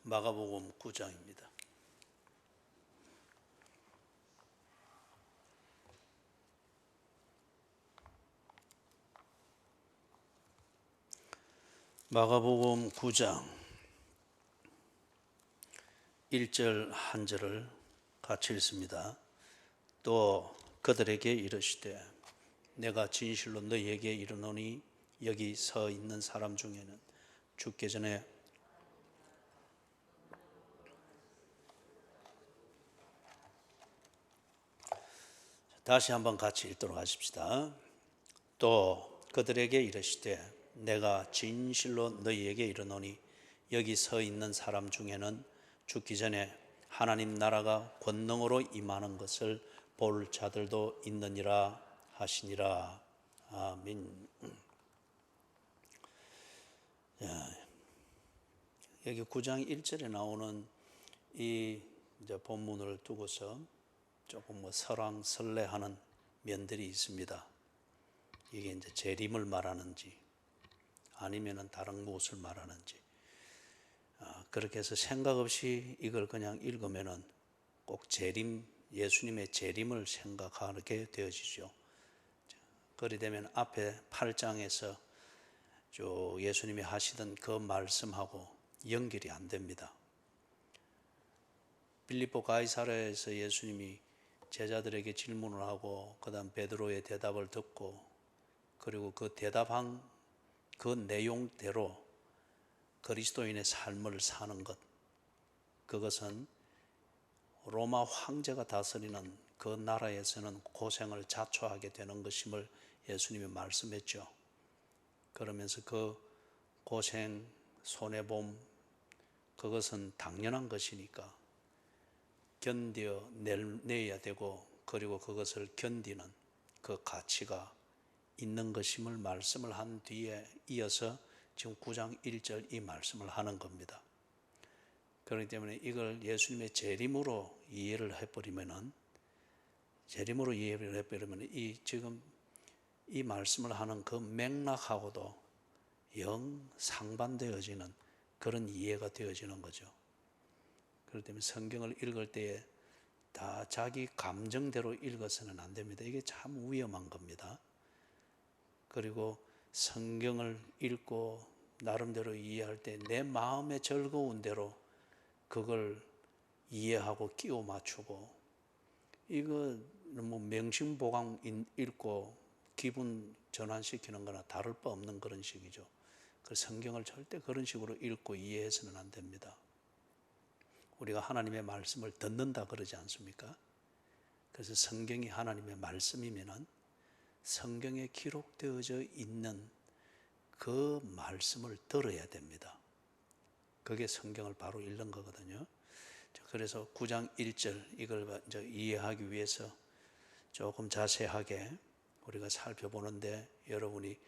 마가복음 9장입니다. 마가복음 9장 1절 한 절을 같이 읽습니다. 또 그들에게 이르시되 내가 진실로 너희에게 이르노니 여기 서 있는 사람 중에는 죽기 전에 다시 한번 같이 읽도록 하십시다. 또 그들에게 이르시되 내가 진실로 너희에게 이르노니 여기 서 있는 사람 중에는 죽기 전에 하나님 나라가 권능으로 임하는 것을 볼 자들도 있느니라 하시니라. 아멘. 여기 9장 1절에 나오는 이 본문을 두고서 조금 설왕설래하는 면들이 있습니다. 이게 이제 재림을 말하는지 아니면은 다른 무엇을 말하는지 그렇게 해서 생각 없이 이걸 그냥 읽으면은 꼭 예수님의 재림을 생각하게 되어지죠. 그리 되면 앞에 8장에서 예수님이 하시던 그 말씀하고 연결이 안 됩니다. 빌립보 가이사랴에서 예수님이 제자들에게 질문을 하고 그 다음 베드로의 대답을 듣고 그리고 그 대답한 그 내용대로 그리스도인의 삶을 사는 것, 그것은 로마 황제가 다스리는 그 나라에서는 고생을 자초하게 되는 것임을 예수님이 말씀했죠. 그러면서 그 고생, 손해봄, 그것은 당연한 것이니까 견뎌내야 되고 그리고 그것을 견디는 그 가치가 있는 것임을 말씀을 한 뒤에 이어서 지금 9장 1절 이 말씀을 하는 겁니다. 그렇기 때문에 이걸 예수님의 재림으로 이해를 해버리면은 지금 이 말씀을 하는 그 맥락하고도 영 상반되어지는 그런 이해가 되어지는 거죠. 그렇기 때문에 성경을 읽을 때에 다 자기 감정대로 읽어서는 안 됩니다. 이게 참 위험한 겁니다. 그리고 성경을 읽고 나름대로 이해할 때 내 마음의 즐거운 대로 그걸 이해하고 끼워 맞추고 이거 뭐 명심보강 읽고 기분 전환시키는 거나 다를 바 없는 그런 식이죠. 그래서 성경을 절대 그런 식으로 읽고 이해해서는 안 됩니다. 우리가 하나님의 말씀을 듣는다 그러지 않습니까? 그래서 성경이 하나님의 말씀이면은 성경에 기록되어져 있는 그 말씀을 들어야 됩니다. 그게 성경을 바로 읽는 거거든요. 그래서 9장 1절 이걸 이제 이해하기 위해서 조금 자세하게 우리가 살펴보는데 여러분이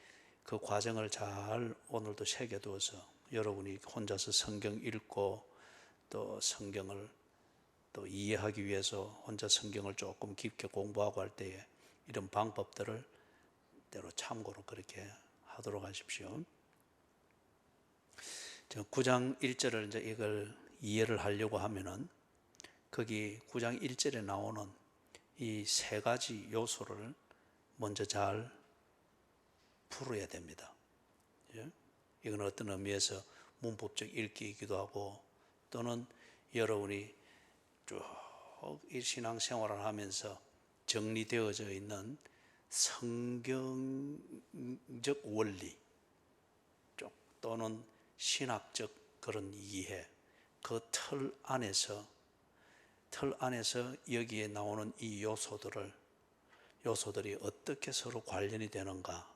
그 과정을 잘 오늘도 새겨두어서 여러분이 혼자서 성경 읽고 또 성경을 또 이해하기 위해서 혼자 성경을 조금 깊게 공부하고 할 때에 이런 방법들을 때로 참고로 그렇게 하도록 하십시오. 9장 1절을 이제 이걸 이해를 하려고 하면은 거기 9장 1절에 나오는 이 세 가지 요소를 먼저 잘 풀어야 됩니다. 이건 어떤 의미에서 문법적 읽기이기도 하고 또는 여러분이 쭉 이 신앙생활을 하면서 정리되어져 있는 성경적 원리 또는 신학적 그런 이해, 그 틀 안에서 여기에 나오는 이 요소들이 어떻게 서로 관련이 되는가,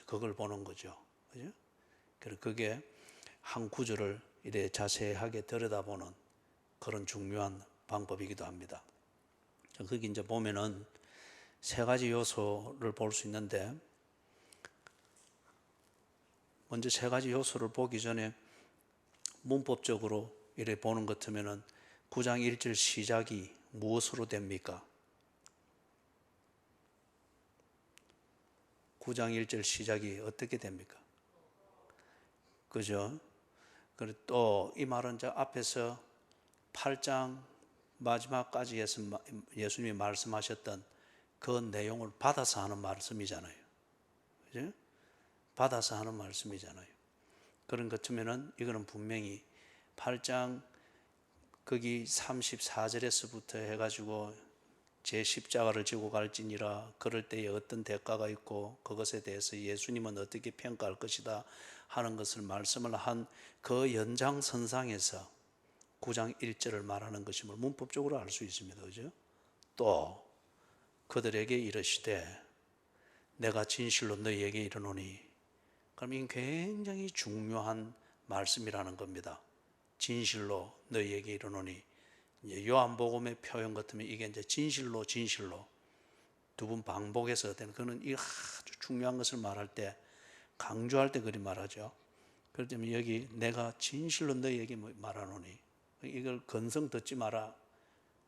그걸 보는 거죠. 그죠? 그리고 그게 한 구절을 이래 자세하게 들여다보는 그런 중요한 방법이기도 합니다. 거기 이제 보면은 세 가지 요소를 볼 수 있는데, 먼저 세 가지 요소를 보기 전에 문법적으로 이래 보는 것 같으면은 9장 1절 시작이 무엇으로 됩니까? 9장 1절 시작이 어떻게 됩니까? 그죠? 그리고 또 이 말은 저 앞에서 8장 마지막까지 예수님이 말씀하셨던 그 내용을 받아서 하는 말씀이잖아요. 그죠? 받아서 하는 말씀이잖아요. 그런 것 같으면은 이거는 분명히 8장 거기 34절에서부터 해가지고 제 십자가를 지고 갈지니라 그럴 때에 어떤 대가가 있고 그것에 대해서 예수님은 어떻게 평가할 것이다 하는 것을 말씀을 한 그 연장선상에서 9장 1절을 말하는 것임을 문법적으로 알 수 있습니다. 그죠? 또 그들에게 이르시되 내가 진실로 너희에게 이르노니, 그럼 이건 굉장히 중요한 말씀이라는 겁니다. 진실로 너희에게 이르노니, 이제 요한복음의 표현 같으면 이게 이제 진실로 두 번 반복해서 되는, 그는 이 아주 중요한 것을 말할 때 강조할 때 그리 말하죠. 그렇기 때문에 여기 내가 진실로 너희에게 말하노니, 이걸 건성 듣지 마라,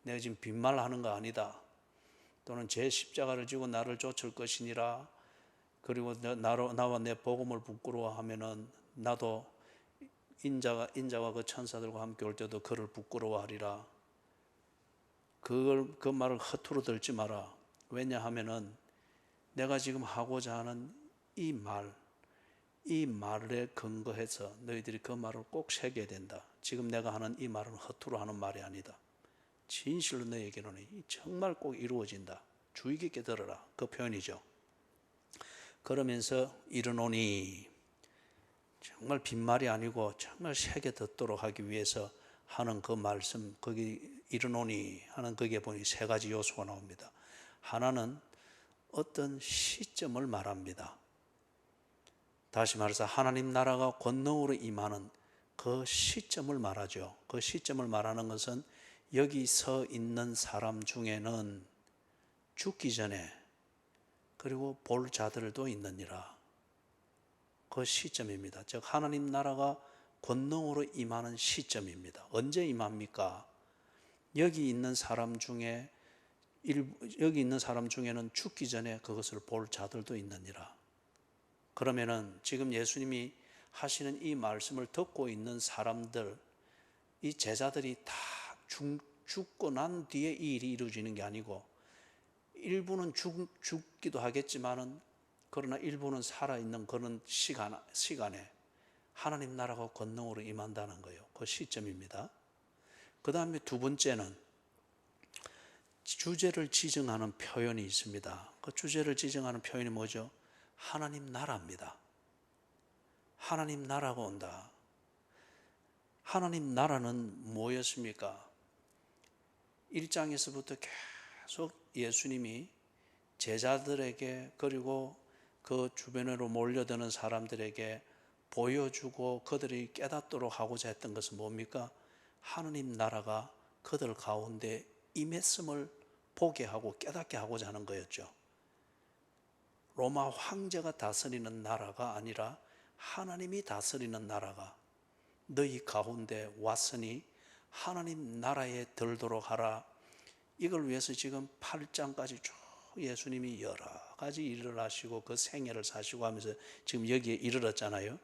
내가 지금 빈말하는 거 아니다, 또는 제 십자가를 지고 나를 쫓을 것이니라, 그리고 나와 내 복음을 부끄러워하면은 나도 인자와 그 천사들과 함께 올 때도 그를 부끄러워하리라. 그 말을 허투루 들지 마라. 왜냐하면은 내가 지금 하고자 하는 이 말에 근거해서 너희들이 그 말을 꼭 새겨야 된다. 지금 내가 하는 이 말은 허투루 하는 말이 아니다. 진실로 너희에게는 정말 꼭 이루어진다. 주의 깊게 들어라. 그 표현이죠. 그러면서 이르노니, 정말 빈말이 아니고 정말 새겨 듣도록 하기 위해서 하는 그 말씀, 거기 이르노니 하는 거기에 보니 세 가지 요소가 나옵니다. 하나는 어떤 시점을 말합니다. 다시 말해서 하나님 나라가 권능으로 임하는 그 시점을 말하죠. 그 시점을 말하는 것은 여기 서 있는 사람 중에는 죽기 전에 그리고 볼 자들도 있느니라. 그 시점입니다. 즉 하나님 나라가 권능으로 임하는 시점입니다. 언제 임합니까? 여기 있는 사람 중에는 죽기 전에 그것을 볼 자들도 있느니라. 그러면은 지금 예수님이 하시는 이 말씀을 듣고 있는 사람들, 이 제자들이 다 죽고 난 뒤에 이 일이 이루어지는 게 아니고, 일부는 죽기도 하겠지만은 그러나 일부는 살아있는 그런 시간에 하나님 나라가 권능으로 임한다는 거예요. 그 시점입니다. 그 다음에 두 번째는 주제를 지정하는 표현이 있습니다. 그 주제를 지정하는 표현이 뭐죠? 하나님 나라입니다. 하나님 나라가 온다. 하나님 나라는 뭐였습니까? 1장에서부터 계속 예수님이 제자들에게 그리고 그 주변으로 몰려드는 사람들에게 보여주고 그들이 깨닫도록 하고자 했던 것은 뭡니까? 하나님 나라가 그들 가운데 임했음을 보게 하고 깨닫게 하고자 하는 거였죠. 로마 황제가 다스리는 나라가 아니라 하나님이 다스리는 나라가 너희 가운데 왔으니 하나님 나라에 들도록 하라. 이걸 위해서 지금 8장까지 쭉 예수님이 여러 가지 일을 하시고 그 생애를 사시고 하면서 지금 여기에 이르렀잖아요.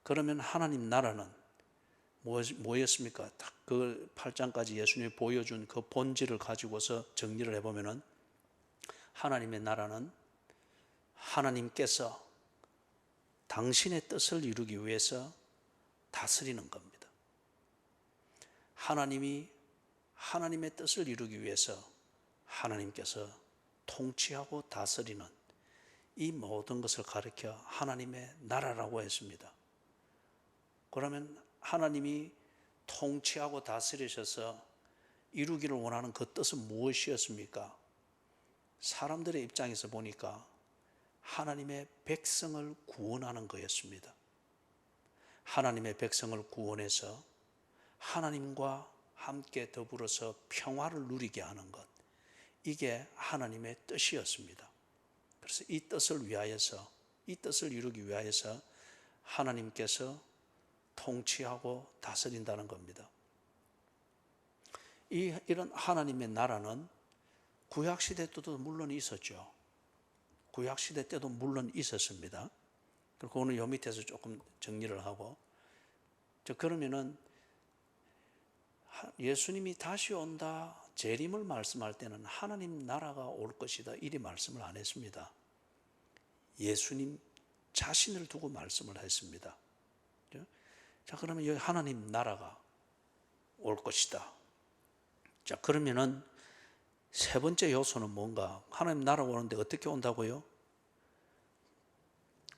그러면 하나님 나라는 뭐였습니까? 딱 그 8장까지 예수님이 보여준 그 본질을 가지고서 정리를 해보면은, 하나님의 나라는 하나님께서 당신의 뜻을 이루기 위해서 다스리는 겁니다. 하나님이 하나님의 뜻을 이루기 위해서 하나님께서 통치하고 다스리는 이 모든 것을 가리켜 하나님의 나라라고 했습니다. 그러면 하나님이 통치하고 다스리셔서 이루기를 원하는 그 뜻은 무엇이었습니까? 사람들의 입장에서 보니까 하나님의 백성을 구원하는 거였습니다. 하나님의 백성을 구원해서 하나님과 함께 더불어서 평화를 누리게 하는 것, 이게 하나님의 뜻이었습니다. 그래서 이 뜻을 위하여서, 이 뜻을 이루기 위하여서 하나님께서 통치하고 다스린다는 겁니다. 이런 하나님의 나라는 구약시대 때도 물론 있었죠. 구약시대 때도 물론 있었습니다. 그리고 오늘 요 밑에서 조금 정리를 하고, 그러면은 예수님이 다시 온다, 재림을 말씀할 때는 하나님 나라가 올 것이다 이리 말씀을 안 했습니다. 예수님 자신을 두고 말씀을 했습니다. 자, 그러면 여기 하나님 나라가 올 것이다. 자, 그러면은 세 번째 요소는 뭔가? 하나님 나라가 오는데 어떻게 온다고요?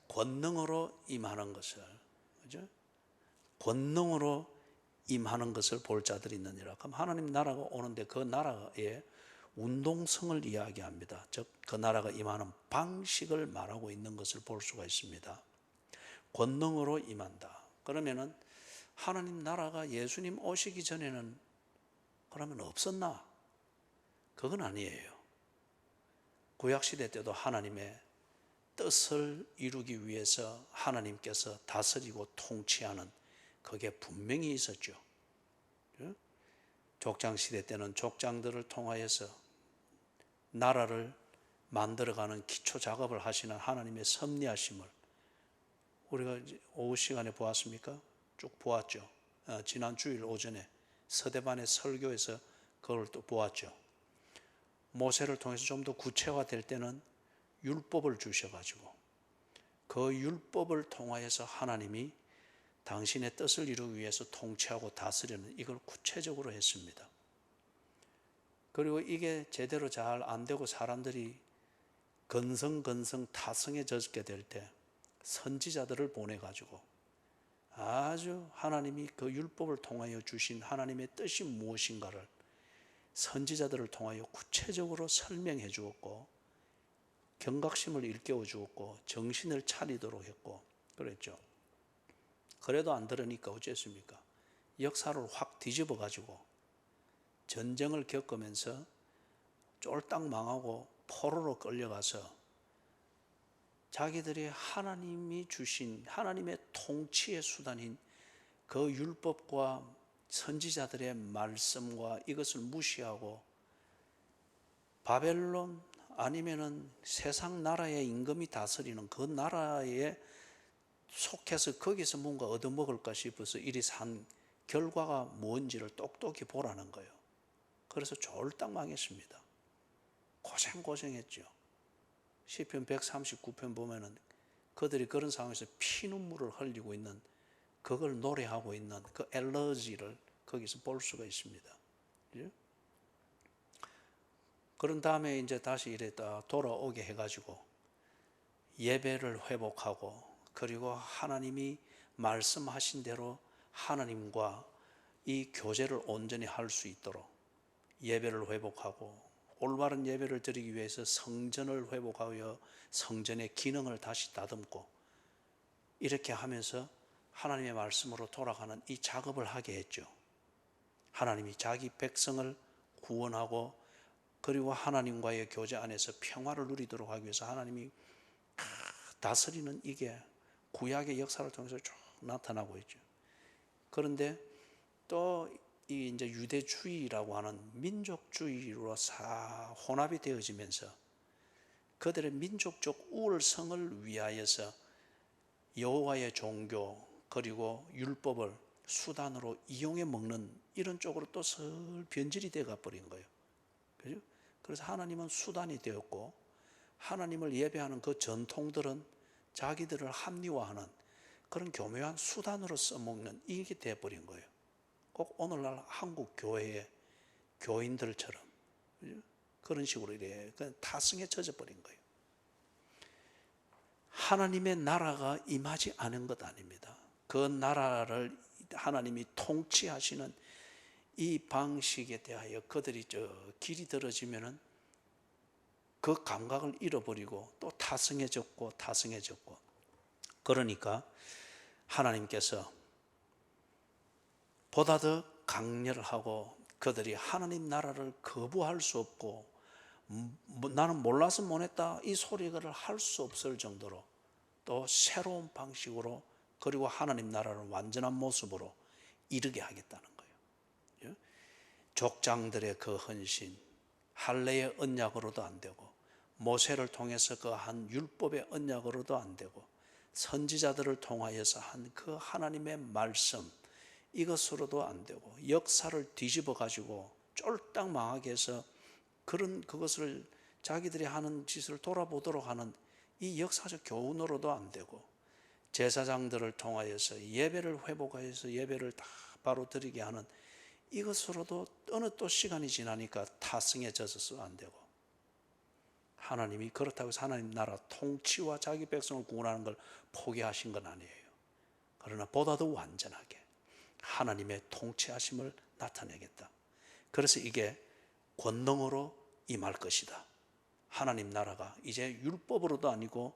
권능으로 임하는 것을, 그죠? 권능으로 임하는 것을 볼 자들이 있느니라. 그럼 하나님 나라가 오는데 그 나라의 운동성을 이야기합니다. 즉, 그 나라가 임하는 방식을 말하고 있는 것을 볼 수가 있습니다. 권능으로 임한다. 그러면은 하나님 나라가 예수님 오시기 전에는 그러면 없었나? 그건 아니에요. 구약시대 때도 하나님의 뜻을 이루기 위해서 하나님께서 다스리고 통치하는 그게 분명히 있었죠. 족장시대 때는 족장들을 통하여서 나라를 만들어가는 기초 작업을 하시는 하나님의 섭리하심을 우리가 오후 시간에 보았습니까? 쭉 보았죠. 지난 주일 오전에 서대반의 설교에서 그걸 또 보았죠. 모세를 통해서 좀 더 구체화될 때는 율법을 주셔가지고 그 율법을 통하여서 하나님이 당신의 뜻을 이루기 위해서 통치하고 다스리는 이걸 구체적으로 했습니다. 그리고 이게 제대로 잘 안 되고 사람들이 건성건성 타성해졌게 될 때 선지자들을 보내가지고 아주 하나님이 그 율법을 통하여 주신 하나님의 뜻이 무엇인가를 선지자들을 통하여 구체적으로 설명해 주었고 경각심을 일깨워 주었고 정신을 차리도록 했고 그랬죠. 그래도 안 들으니까 어쨌습니까? 역사를 확 뒤집어 가지고 전쟁을 겪으면서 쫄딱 망하고 포로로 끌려가서 자기들이 하나님이 주신 하나님의 통치의 수단인 그 율법과 선지자들의 말씀과 이것을 무시하고 바벨론 아니면은 세상 나라의 임금이 다스리는 그 나라에 속해서 거기서 뭔가 얻어먹을까 싶어서 이리 산 결과가 뭔지를 똑똑히 보라는 거예요. 그래서 쫄딱 망했습니다. 고생했죠. 시편 139편 보면은 그들이 그런 상황에서 피눈물을 흘리고 있는 그걸 노래하고 있는 그 엘러지를 거기서 볼 수가 있습니다. 그죠? 그런 다음에 이제 다시 이랬다 돌아오게 해가지고 예배를 회복하고 그리고 하나님이 말씀하신 대로 하나님과 이 교제를 온전히 할 수 있도록 예배를 회복하고 올바른 예배를 드리기 위해서 성전을 회복하여 성전의 기능을 다시 다듬고 이렇게 하면서 하나님의 말씀으로 돌아가는 이 작업을 하게 했죠. 하나님이 자기 백성을 구원하고 그리고 하나님과의 교제 안에서 평화를 누리도록 하기 위해서 하나님이 다스리는 이게 구약의 역사를 통해서 쭉 나타나고 있죠. 그런데 또 이 이제 유대주의라고 하는 민족주의로 혼합이 되어지면서 그들의 민족적 우월성을 위하여서 여호와의 종교 그리고 율법을 수단으로 이용해 먹는 이런 쪽으로 또 슬 변질이 되어 버린 거예요. 그죠? 그래서 하나님은 수단이 되었고 하나님을 예배하는 그 전통들은 자기들을 합리화하는 그런 교묘한 수단으로 써먹는 이게 되어버린 거예요. 꼭 오늘날 한국 교회의 교인들처럼 그런 식으로 이래 타성에 젖어버린 거예요. 하나님의 나라가 임하지 않은 것 아닙니다. 그 나라를 하나님이 통치하시는 이 방식에 대하여 그들이 길이 들어지면은 그 감각을 잃어버리고 또 타성해졌고 그러니까 하나님께서 보다 더 강렬하고 그들이 하나님 나라를 거부할 수 없고 나는 몰라서 못했다 이 소리를 할 수 없을 정도로 또 새로운 방식으로 그리고 하나님 나라를 완전한 모습으로 이르게 하겠다는 거예요. 족장들의 그 헌신 할례의 언약으로도 안 되고 모세를 통해서 그 한 율법의 언약으로도 안 되고 선지자들을 통하여서 한 그 하나님의 말씀 이것으로도 안 되고 역사를 뒤집어 가지고 쫄딱 망하게 해서 그것을 자기들이 하는 짓을 돌아보도록 하는 이 역사적 교훈으로도 안 되고 제사장들을 통하여서 예배를 회복하여서 예배를 다 바로 드리게 하는 이것으로도 어느 또 시간이 지나니까 타성에 젖어서 안 되고 하나님이 그렇다고 해서 하나님 나라 통치와 자기 백성을 구원하는 걸 포기하신 건 아니에요. 그러나 보다 더 완전하게 하나님의 통치하심을 나타내겠다. 그래서 이게 권능으로 임할 것이다. 하나님 나라가 이제 율법으로도 아니고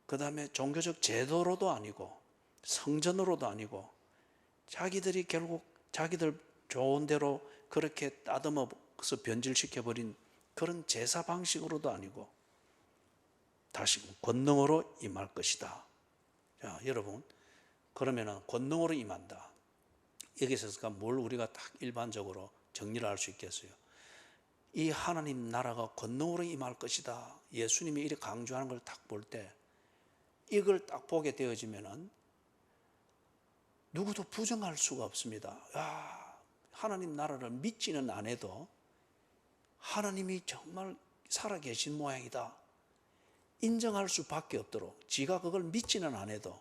그 다음에 종교적 제도로도 아니고 성전으로도 아니고 자기들이 결국 자기들 좋은 대로 그렇게 따듬어서 변질시켜버린 그런 제사 방식으로도 아니고 다시 권능으로 임할 것이다. 자, 여러분, 그러면은 권능으로 임한다. 여기서 뭘 우리가 딱 일반적으로 정리를 할 수 있겠어요? 이 하나님 나라가 권능으로 임할 것이다. 예수님이 이렇게 강조하는 걸 딱 볼 때 이걸 딱 보게 되어지면은 누구도 부정할 수가 없습니다. 야, 하나님 나라를 믿지는 않아도 하나님이 정말 살아계신 모양이다. 인정할 수밖에 없도록 지가 그걸 믿지는 않아도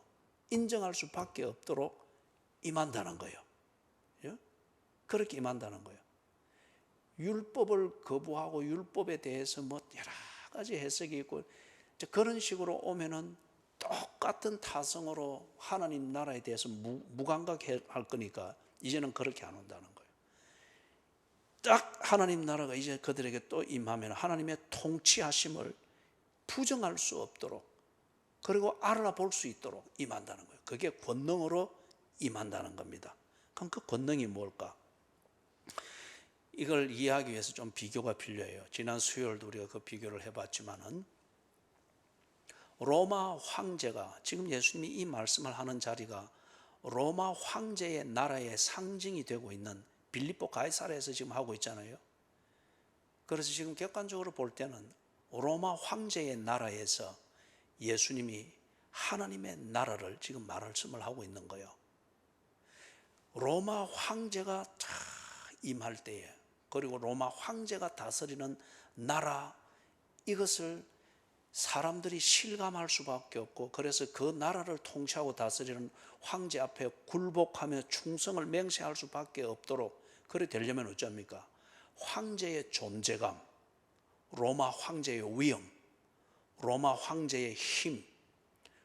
인정할 수밖에 없도록 임한다는 거예요. 그렇게 임한다는 거예요. 율법을 거부하고 율법에 대해서 뭐 여러 가지 해석이 있고 그런 식으로 오면은 똑같은 타성으로 하나님 나라에 대해서 무감각할 거니까 이제는 그렇게 안 온다는 거예요. 딱 하나님 나라가 이제 그들에게 또 임하면 하나님의 통치하심을 부정할 수 없도록 그리고 알아볼 수 있도록 임한다는 거예요. 그게 권능으로 임한다는 겁니다. 그럼 그 권능이 뭘까? 이걸 이해하기 위해서 좀 비교가 필요해요. 지난 수요일도 우리가 그 비교를 해봤지만은 로마 황제가 지금 예수님이 이 말씀을 하는 자리가 로마 황제의 나라의 상징이 되고 있는 빌립보 가이사랴에서 지금 하고 있잖아요. 그래서 지금 객관적으로 볼 때는 로마 황제의 나라에서 예수님이 하나님의 나라를 지금 말씀을 하고 있는 거예요. 로마 황제가 다 임할 때에 그리고 로마 황제가 다스리는 나라 이것을 사람들이 실감할 수밖에 없고 그래서 그 나라를 통치하고 다스리는 황제 앞에 굴복하며 충성을 맹세할 수밖에 없도록 그래 되려면 어쩝니까? 황제의 존재감, 로마 황제의 위엄, 로마 황제의 힘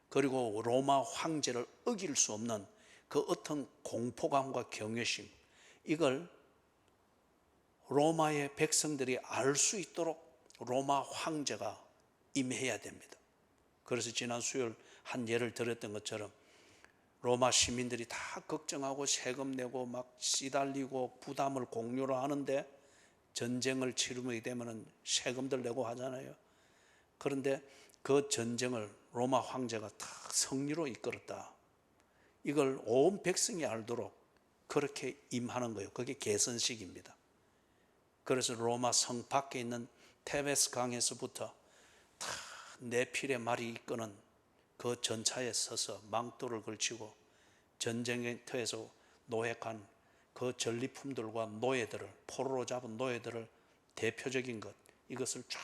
그리고 로마 황제를 어길 수 없는 그 어떤 공포감과 경외심 이걸 로마의 백성들이 알 수 있도록 로마 황제가 임해야 됩니다. 그래서 지난 수요일 한 예를 들었던 것처럼 로마 시민들이 다 걱정하고 세금 내고 막 시달리고 부담을 공유를 하는데 전쟁을 치르게 되면 세금들 내고 하잖아요. 그런데 그 전쟁을 로마 황제가 다 승리로 이끌었다. 이걸 온 백성이 알도록 그렇게 임하는 거예요. 그게 개선식입니다. 그래서 로마 성 밖에 있는 테베스 강에서부터 다 네필의 말이 이끄는 그 전차에 서서 망토를 걸치고 전쟁의 터에서 노획한 그 전리품들과 노예들을 포로로 잡은 노예들을 대표적인 것 이것을 쫙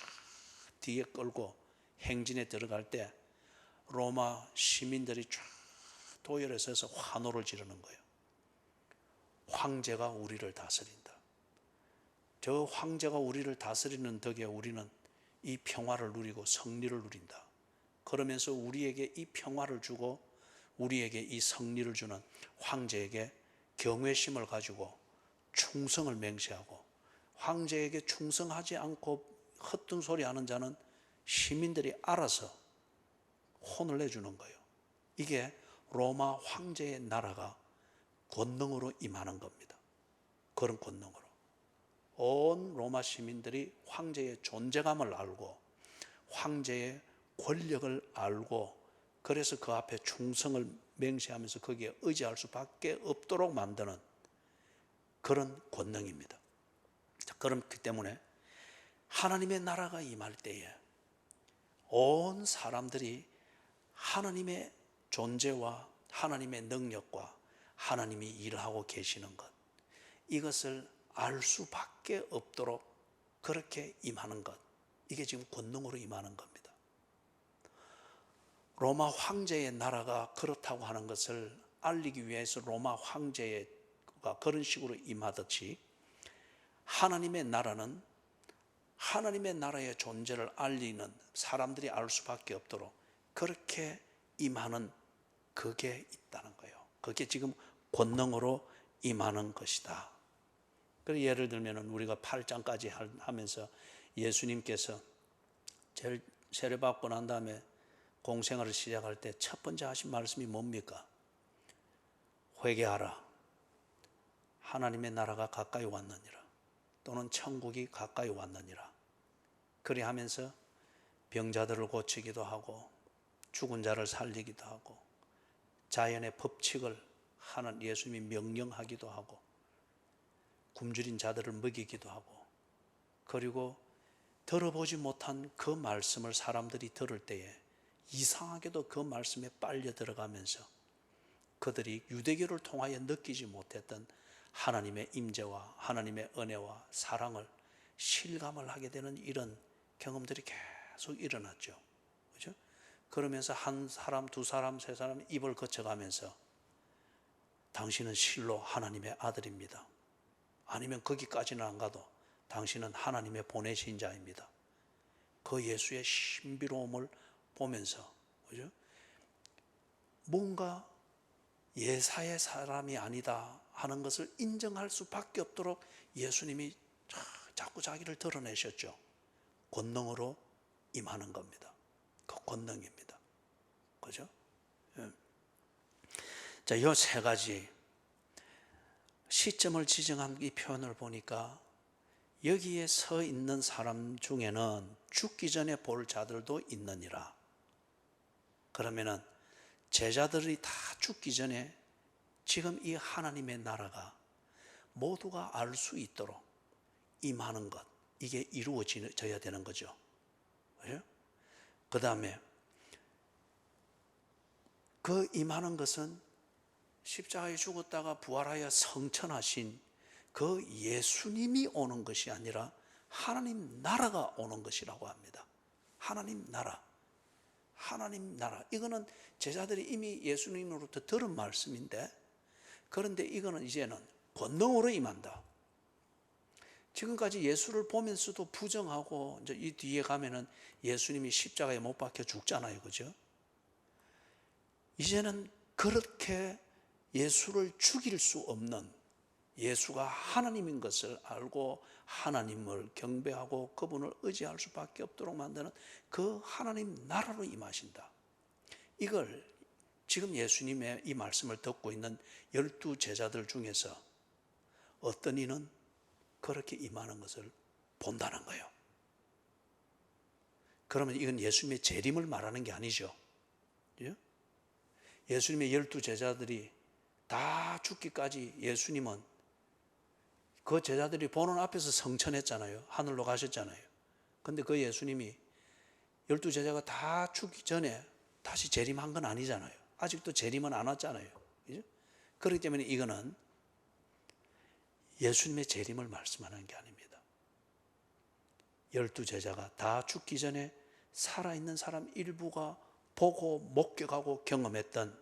뒤에 끌고 행진에 들어갈 때 로마 시민들이 쫙 도열에 서서 환호를 지르는 거예요. 황제가 우리를 다스린다. 저 황제가 우리를 다스리는 덕에 우리는 이 평화를 누리고 승리를 누린다. 그러면서 우리에게 이 평화를 주고 우리에게 이 승리를 주는 황제에게 경외심을 가지고 충성을 맹세하고 황제에게 충성하지 않고 헛된 소리 하는 자는 시민들이 알아서 혼을 내주는 거예요. 이게 로마 황제의 나라가 권능으로 임하는 겁니다. 그런 권능으로. 온 로마 시민들이 황제의 존재감을 알고 황제의 권력을 알고 그래서 그 앞에 충성을 맹세하면서 거기에 의지할 수밖에 없도록 만드는 그런 권능입니다. 그렇기 때문에 하나님의 나라가 임할 때에 온 사람들이 하나님의 존재와 하나님의 능력과 하나님이 일하고 계시는 것, 이것을 알 수밖에 없도록 그렇게 임하는 것, 이게 지금 권능으로 임하는 겁니다. 로마 황제의 나라가 그렇다고 하는 것을 알리기 위해서 로마 황제가 그런 식으로 임하듯이 하나님의 나라는 하나님의 나라의 존재를 알리는, 사람들이 알 수밖에 없도록 그렇게 임하는 그게 있다는 거예요. 그게 지금 권능으로 임하는 것이다. 그래서 예를 들면 우리가 8장까지 하면서 예수님께서 세례받고 난 다음에 공생활을 시작할 때 첫 번째 하신 말씀이 뭡니까? 회개하라. 하나님의 나라가 가까이 왔느니라. 또는 천국이 가까이 왔느니라. 그리 하면서 병자들을 고치기도 하고 죽은 자를 살리기도 하고 자연의 법칙을 하는 예수님이 명령하기도 하고 굶주린 자들을 먹이기도 하고, 그리고 들어보지 못한 그 말씀을 사람들이 들을 때에 이상하게도 그 말씀에 빨려 들어가면서 그들이 유대교를 통하여 느끼지 못했던 하나님의 임재와 하나님의 은혜와 사랑을 실감을 하게 되는 이런 경험들이 계속 일어났죠. 그렇죠? 그러면서 한 사람, 두 사람, 세 사람 입을 거쳐가면서 당신은 실로 하나님의 아들입니다. 아니면 거기까지는 안 가도 당신은 하나님의 보내신 자입니다. 그 예수의 신비로움을 보면서, 그죠? 뭔가 예사의 사람이 아니다 하는 것을 인정할 수밖에 없도록 예수님이 자꾸 자기를 드러내셨죠. 권능으로 임하는 겁니다. 그 권능입니다. 그죠? 자, 이 세 가지 시점을 지정한 이 표현을 보니까 여기에 서 있는 사람 중에는 죽기 전에 볼 자들도 있느니라. 그러면은 제자들이 다 죽기 전에 지금 이 하나님의 나라가 모두가 알 수 있도록 임하는 것, 이게 이루어져야 되는 거죠. 그 다음에 그 임하는 것은 십자가에 죽었다가 부활하여 성천하신 그 예수님이 오는 것이 아니라 하나님 나라가 오는 것이라고 합니다. 하나님 나라. 하나님 나라. 이거는 제자들이 이미 예수님으로부터 들은 말씀인데, 그런데 이거는 이제는 권능으로 임한다. 지금까지 예수를 보면서도 부정하고, 이제 이 뒤에 가면은 예수님이 십자가에 못 박혀 죽잖아요. 그죠? 이제는 그렇게 예수를 죽일 수 없는, 예수가 하나님인 것을 알고 하나님을 경배하고 그분을 의지할 수밖에 없도록 만드는 그 하나님 나라로 임하신다. 이걸 지금 예수님의 이 말씀을 듣고 있는 12 제자들 중에서 어떤 이는 그렇게 임하는 것을 본다는 거예요. 그러면 이건 예수님의 재림을 말하는 게 아니죠. 예수님의 12 제자들이 다 죽기까지 예수님은 그 제자들이 보는 앞에서 성천했잖아요. 하늘로 가셨잖아요. 근데 그 예수님이 12 제자가 다 죽기 전에 다시 재림한 건 아니잖아요. 아직도 재림은 안 왔잖아요. 그죠? 그렇기 때문에 이거는 예수님의 재림을 말씀하는 게 아닙니다. 12 제자가 다 죽기 전에 살아있는 사람 일부가 보고 목격하고 경험했던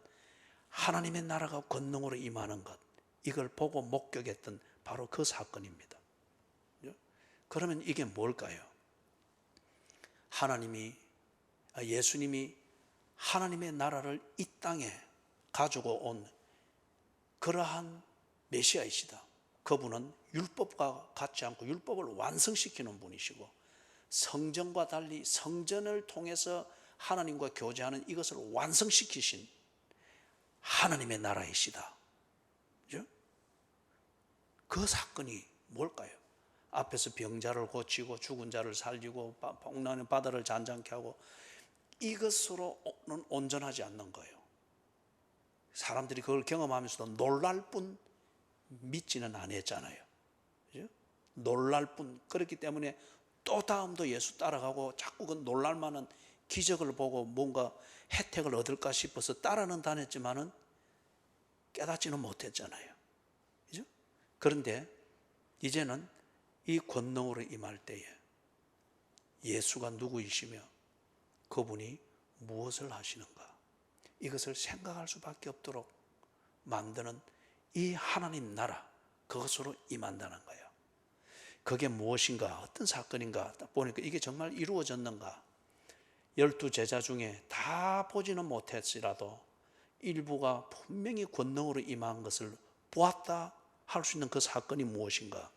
하나님의 나라가 권능으로 임하는 것, 이걸 보고 목격했던 바로 그 사건입니다. 그러면 이게 뭘까요? 예수님이 하나님의 나라를 이 땅에 가지고 온 그러한 메시아이시다. 그분은 율법과 같지 않고 율법을 완성시키는 분이시고, 성전과 달리 성전을 통해서 하나님과 교제하는 이것을 완성시키신 하나님의 나라이시다. 그죠? 그 사건이 뭘까요? 앞에서 병자를 고치고 죽은 자를 살리고 폭락하는 바다를 잔잔케 하고, 이것으로는 온전하지 않는 거예요. 사람들이 그걸 경험하면서도 놀랄 뿐 믿지는 않았잖아요. 그죠? 놀랄 뿐. 그렇기 때문에 또 다음도 예수 따라가고 자꾸 그 놀랄 만한 기적을 보고 뭔가 혜택을 얻을까 싶어서 따라는 다녔지만은 깨닫지는 못했잖아요. 그죠? 그런데 이제는 이 권능으로 임할 때에 예수가 누구이시며 그분이 무엇을 하시는가, 이것을 생각할 수밖에 없도록 만드는 이 하나님 나라, 그것으로 임한다는 거예요. 그게 무엇인가, 어떤 사건인가 딱 보니까 이게 정말 이루어졌는가. 12 제자 중에 다 보지는 못했으라도 일부가 분명히 권능으로 임한 것을 보았다 할 수 있는 그 사건이 무엇인가.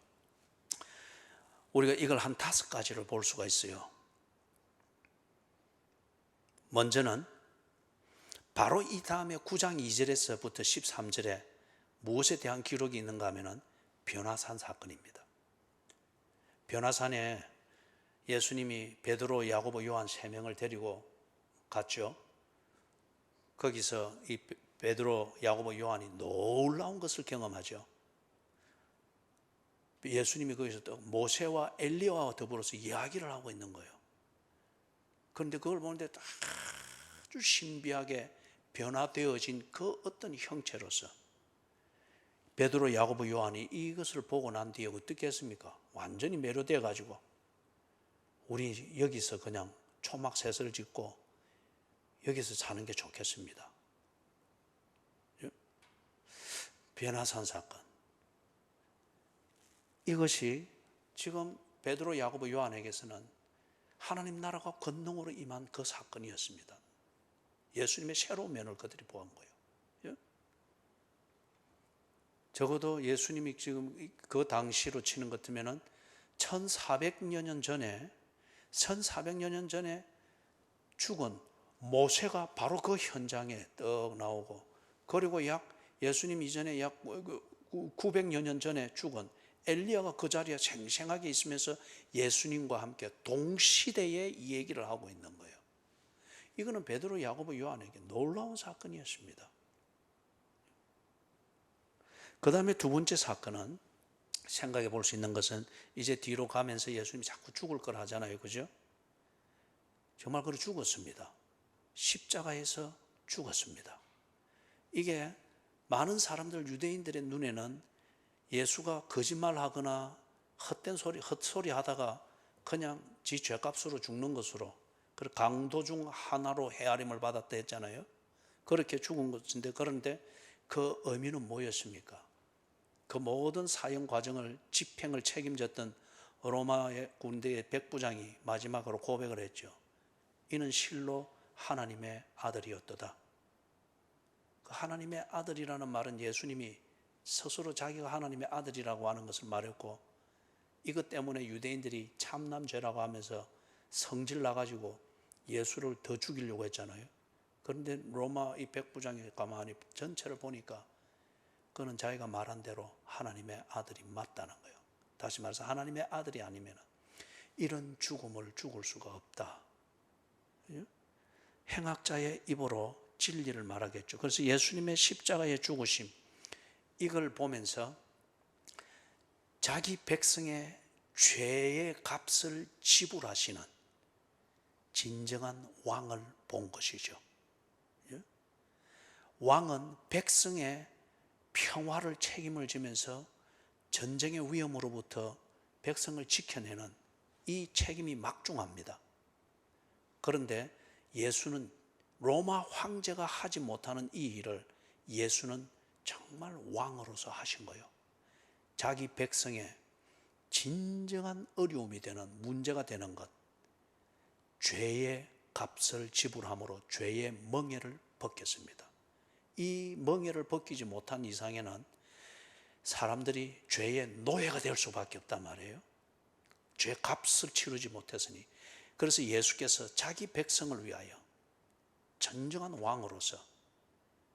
우리가 이걸 한 5가지를 볼 수가 있어요. 먼저는 바로 이 다음에 9장 2절에서부터 13절에 무엇에 대한 기록이 있는가 하면 변화산 사건입니다. 변화산에 예수님이 베드로, 야고보, 요한 3명을 데리고 갔죠. 거기서 이 베드로, 야고보, 요한이 놀라운 것을 경험하죠. 예수님이 거기서 또 모세와 엘리야와 더불어서 이야기를 하고 있는 거예요. 그런데 그걸 보는데 아주 신비하게 변화되어진 그 어떤 형체로서 베드로, 야고보, 요한이 이것을 보고 난 뒤에 어떻게 했습니까? 완전히 매료되어 가지고 우리 여기서 그냥 초막셋을 짓고 여기서 사는 게 좋겠습니다. 변화산 사건, 이것이 지금 베드로, 야고보, 요한에게서는 하나님 나라가 권능으로 임한 그 사건이었습니다. 예수님의 새로운 면을 그들이 보한 거예요. 적어도 예수님이 지금 그 당시로 치는 것 같으면 1400여 년 전에 죽은 모세가 바로 그 현장에 떡 나오고, 그리고 예수님 이전에 약 900여 년 전에 죽은 엘리야가 그 자리에 생생하게 있으면서 예수님과 함께 동시대에 이 얘기를 하고 있는 거예요. 이거는 베드로, 야고보, 요한에게 놀라운 사건이었습니다. 그 다음에 두 번째 사건은 생각해 볼 수 있는 것은 이제 뒤로 가면서 예수님이 자꾸 죽을 걸 하잖아요. 그죠? 정말 그렇게 죽었습니다. 십자가에서 죽었습니다. 이게 많은 사람들, 유대인들의 눈에는 예수가 거짓말하거나 헛소리 하다가 그냥 지 죄값으로 죽는 것으로, 그리고 강도 중 하나로 헤아림을 받았다 했잖아요. 그렇게 죽은 것인데, 그런데 그 의미는 뭐였습니까? 그 모든 사형 과정을, 집행을 책임졌던 로마의 군대의 백부장이 마지막으로 고백을 했죠. 이는 실로 하나님의 아들이었도다. 그 하나님의 아들이라는 말은 예수님이 스스로 자기가 하나님의 아들이라고 하는 것을 말했고, 이것 때문에 유대인들이 참남죄라고 하면서 성질 나가지고 예수를 더 죽이려고 했잖아요. 그런데 로마 이 백부장이 가만히 전체를 보니까 그는 자기가 말한 대로 하나님의 아들이 맞다는 거예요. 다시 말해서 하나님의 아들이 아니면 이런 죽음을 죽을 수가 없다. 행악자의 입으로 진리를 말하겠죠. 그래서 예수님의 십자가의 죽으심, 이걸 보면서 자기 백성의 죄의 값을 지불하시는 진정한 왕을 본 것이죠. 왕은 백성의 평화를 책임을 지면서 전쟁의 위험으로부터 백성을 지켜내는 이 책임이 막중합니다. 그런데 예수는 로마 황제가 하지 못하는 이 일을 예수는 정말 왕으로서 하신 거예요. 자기 백성의 진정한 어려움이 되는, 문제가 되는 것, 죄의 값을 지불함으로 죄의 멍에를 벗겼습니다. 이 멍에를 벗기지 못한 이상에는 사람들이 죄의 노예가 될 수밖에 없단 말이에요. 죄 값을 치르지 못했으니. 그래서 예수께서 자기 백성을 위하여 진정한 왕으로서,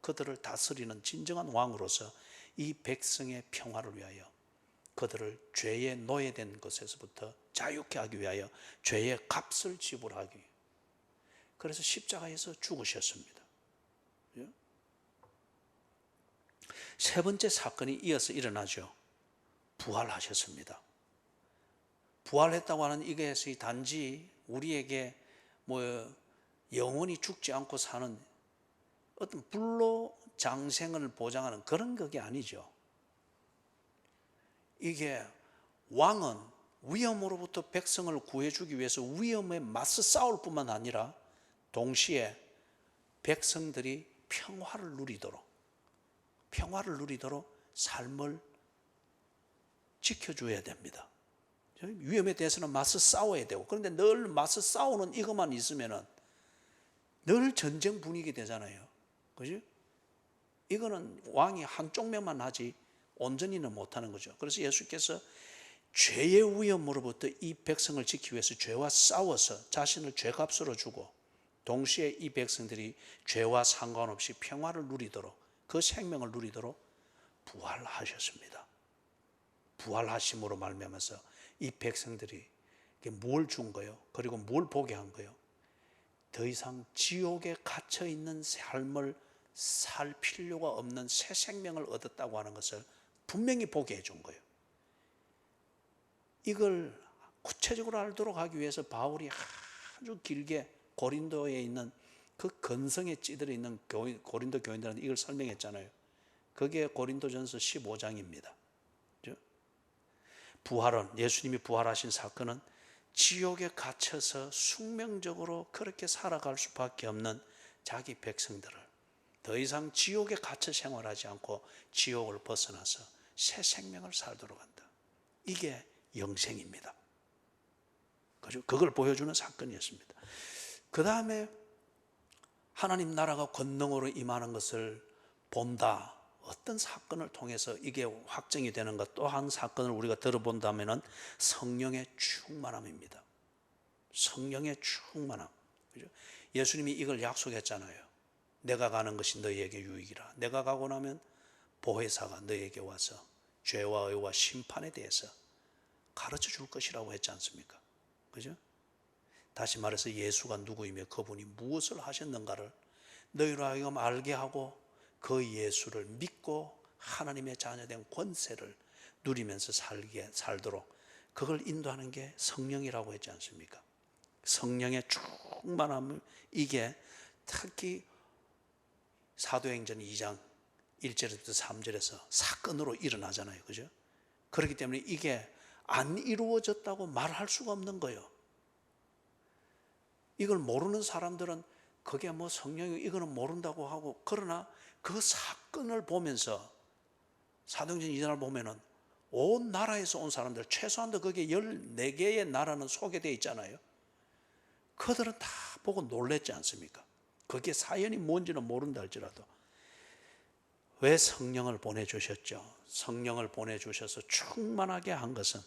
그들을 다스리는 진정한 왕으로서 이 백성의 평화를 위하여, 그들을 죄의 노예된 것에서부터 자유케 하기 위하여 죄의 값을 지불하기 위해, 그래서 십자가에서 죽으셨습니다. 세 번째 사건이 이어서 일어나죠. 부활하셨습니다. 부활했다고 하는 이것이 단지 우리에게 영원히 죽지 않고 사는 어떤 불로 장생을 보장하는 그런 게 아니죠. 이게 왕은 위험으로부터 백성을 구해주기 위해서 위험에 맞서 싸울 뿐만 아니라 동시에 백성들이 평화를 누리도록 삶을 지켜줘야 됩니다. 위험에 대해서는 맞서 싸워야 되고, 그런데 늘 맞서 싸우는 이것만 있으면은 늘 전쟁 분위기 되잖아요. 그죠? 이거는 왕이 한쪽 면만 하지 온전히는 못하는 거죠. 그래서 예수께서 죄의 위험으로부터 이 백성을 지키기 위해서 죄와 싸워서 자신을 죄값으로 주고, 동시에 이 백성들이 죄와 상관없이 평화를 누리도록, 그 생명을 누리도록 부활하셨습니다. 부활하심으로 말미암아서 이 백성들이 뭘 준 거예요? 그리고 뭘 보게 한 거예요? 더 이상 지옥에 갇혀 있는 삶을 살 필요가 없는 새 생명을 얻었다고 하는 것을 분명히 보게 해준 거예요. 이걸 구체적으로 알도록 하기 위해서 바울이 아주 길게 고린도에 있는 그 근성에 찌들어 있는 고린도 교인들한테 이걸 설명했잖아요. 그게 고린도전서 15장입니다. 부활은, 예수님이 부활하신 사건은 지옥에 갇혀서 숙명적으로 그렇게 살아갈 수밖에 없는 자기 백성들을 더 이상 지옥에 갇혀 생활하지 않고 지옥을 벗어나서 새 생명을 살도록 한다. 이게 영생입니다. 그죠? 그걸 보여주는 사건이었습니다. 그 다음에 하나님 나라가 권능으로 임하는 것을 본다. 어떤 사건을 통해서 이게 확정이 되는 것, 또 한 사건을 우리가 들어본다면 성령의 충만함입니다. 성령의 충만함. 그죠? 예수님이 이걸 약속했잖아요. 내가 가는 것이 너희에게 유익이라. 내가 가고 나면 보혜사가 너희에게 와서 죄와 의와 심판에 대해서 가르쳐 줄 것이라고 했지 않습니까? 그죠? 다시 말해서 예수가 누구이며 그분이 무엇을 하셨는가를 너희로 하여금 알게 하고 그 예수를 믿고 하나님의 자녀된 권세를 누리면서 살도록 그걸 인도하는 게 성령이라고 했지 않습니까? 성령의 충만함을, 이게 특히 사도행전 2장 1절부터 3절에서 사건으로 일어나잖아요. 그죠? 그렇기 때문에 이게 안 이루어졌다고 말할 수가 없는 거예요. 이걸 모르는 사람들은 그게 뭐 성령이 이거는 모른다고 하고, 그러나 그 사건을 보면서 사도행전 2장을 보면은 온 나라에서 온 사람들, 최소한도 그게 14개의 나라는 소개되어 있잖아요. 그들은 다 보고 놀랬지 않습니까? 그게 사연이 뭔지는 모른다 할지라도. 왜 성령을 보내주셨죠? 성령을 보내주셔서 충만하게 한 것은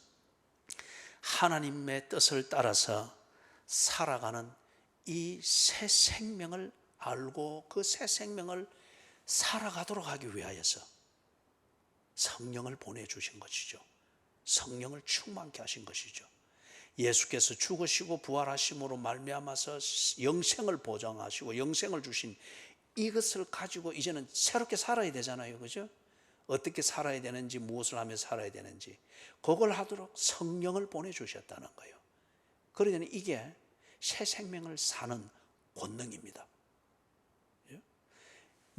하나님의 뜻을 따라서 살아가는 이 새 생명을 알고 그 새 생명을 살아가도록 하기 위하여서 성령을 보내주신 것이죠. 성령을 충만케 하신 것이죠. 예수께서 죽으시고 부활하심으로 말미암아서 영생을 보장하시고 영생을 주신 이것을 가지고 이제는 새롭게 살아야 되잖아요. 그죠? 어떻게 살아야 되는지, 무엇을 하며 살아야 되는지, 그걸 하도록 성령을 보내주셨다는 거예요. 그러니 이게 새 생명을 사는 권능입니다.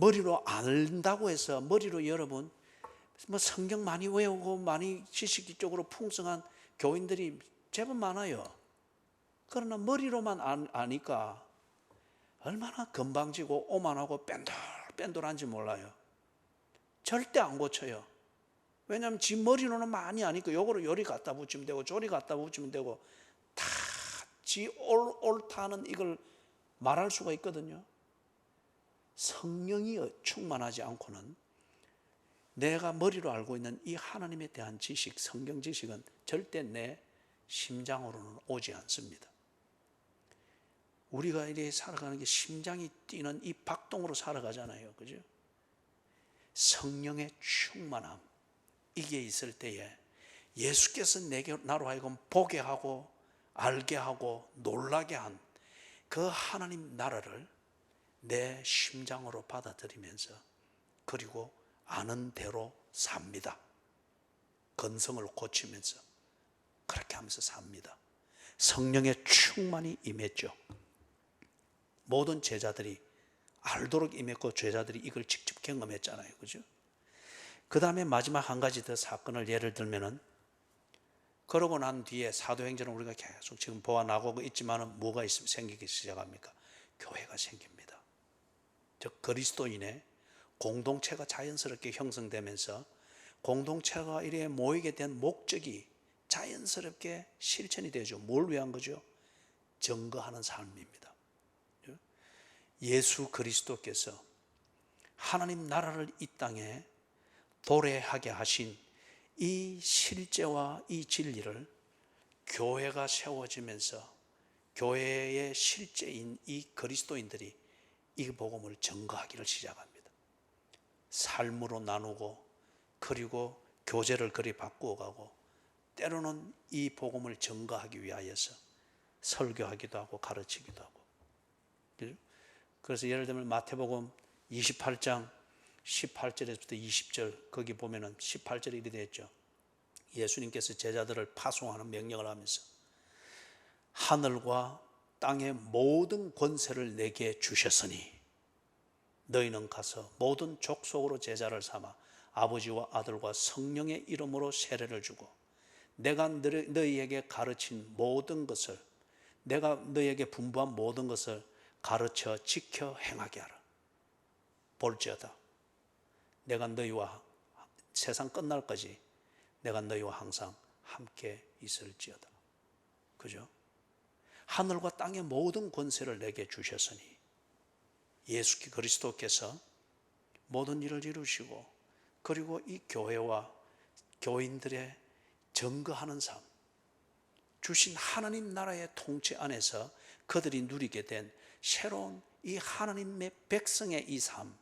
머리로 안다고 해서, 머리로 여러분 뭐 성경 많이 외우고 많이 지식적으로 풍성한 교인들이 제법 많아요. 그러나 머리로만 아니까 얼마나 건방지고 오만하고 뺀돌뺀돌한지 몰라요. 절대 안 고쳐요. 왜냐하면 지 머리로는 많이 아니까 요거를 요리 갖다 붙이면 되고 저리 갖다 붙이면 되고 다 지 옳다는 이걸 말할 수가 있거든요. 성령이 충만하지 않고는 내가 머리로 알고 있는 이 하나님에 대한 지식, 성경 지식은 절대 내 심장으로는 오지 않습니다. 우리가 이렇게 살아가는 게 심장이 뛰는 이 박동으로 살아가잖아요. 그죠? 성령의 충만함, 이게 있을 때에 예수께서 나로 하여금 보게 하고 알게 하고 놀라게 한 그 하나님 나라를 내 심장으로 받아들이면서, 그리고 아는 대로 삽니다. 건성을 고치면서 그렇게 하면서 삽니다. 성령의 충만이 임했죠. 모든 제자들이 알도록 임했고 제자들이 이걸 직접 경험했잖아요. 그죠? 그 다음에 마지막 한 가지 더 사건을 예를 들면은, 그러고 난 뒤에 사도행전은 우리가 계속 지금 보아나가고 있지만은 뭐가 생기기 시작합니까? 교회가 생깁니다. 즉 그리스도인의 공동체가 자연스럽게 형성되면서 공동체가 이래 모이게 된 목적이 자연스럽게 실천이 되죠. 뭘 위한 거죠? 증거하는 삶입니다. 예수 그리스도께서 하나님 나라를 이 땅에 도래하게 하신 이 실제와 이 진리를 교회가 세워지면서 교회의 실제인 이 그리스도인들이 이 복음을 증거하기를 시작합니다. 삶으로 나누고, 그리고 교제를 그리 바꾸어 가고, 때로는 이 복음을 증거하기 위하여서 설교하기도 하고 가르치기도 하고. 그래서 예를 들면 마태복음 28장 18절에서부터 20절, 거기 보면은 18절에 이렇게 되어 있죠. 예수님께서 제자들을 파송하는 명령을 하면서 하늘과 땅의 모든 권세를 내게 주셨으니 너희는 가서 모든 족속으로 제자를 삼아 아버지와 아들과 성령의 이름으로 세례를 주고 내가 너희에게 가르친 모든 것을, 내가 너희에게 분부한 모든 것을 가르쳐 지켜 행하게 하라. 볼지어다 내가 너희와 세상 끝날까지 내가 너희와 항상 함께 있을지어다. 그죠? 하늘과 땅의 모든 권세를 내게 주셨으니, 예수 그리스도께서 모든 일을 이루시고, 그리고 이 교회와 교인들의 증거하는 삶, 주신 하나님 나라의 통치 안에서 그들이 누리게 된 새로운 이 하나님의 백성의 이 삶,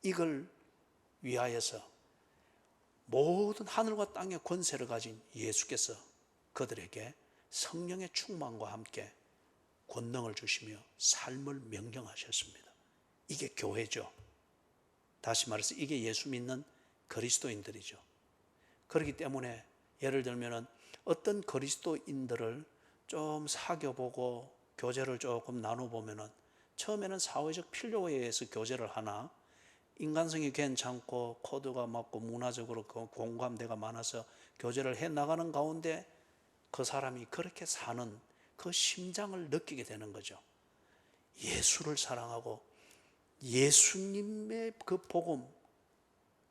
이걸 위하여서 모든 하늘과 땅의 권세를 가진 예수께서 그들에게 성령의 충만과 함께 권능을 주시며 삶을 명령하셨습니다. 이게 교회죠. 다시 말해서 이게 예수 믿는 그리스도인들이죠. 그렇기 때문에 예를 들면 어떤 그리스도인들을 좀 사귀어보고 교제를 조금 나눠보면 처음에는 사회적 필요에 의해서 교제를 하나, 인간성이 괜찮고 코드가 맞고 문화적으로 공감대가 많아서 교제를 해나가는 가운데 그 사람이 그렇게 사는 그 심장을 느끼게 되는 거죠. 예수를 사랑하고 예수님의 그 복음,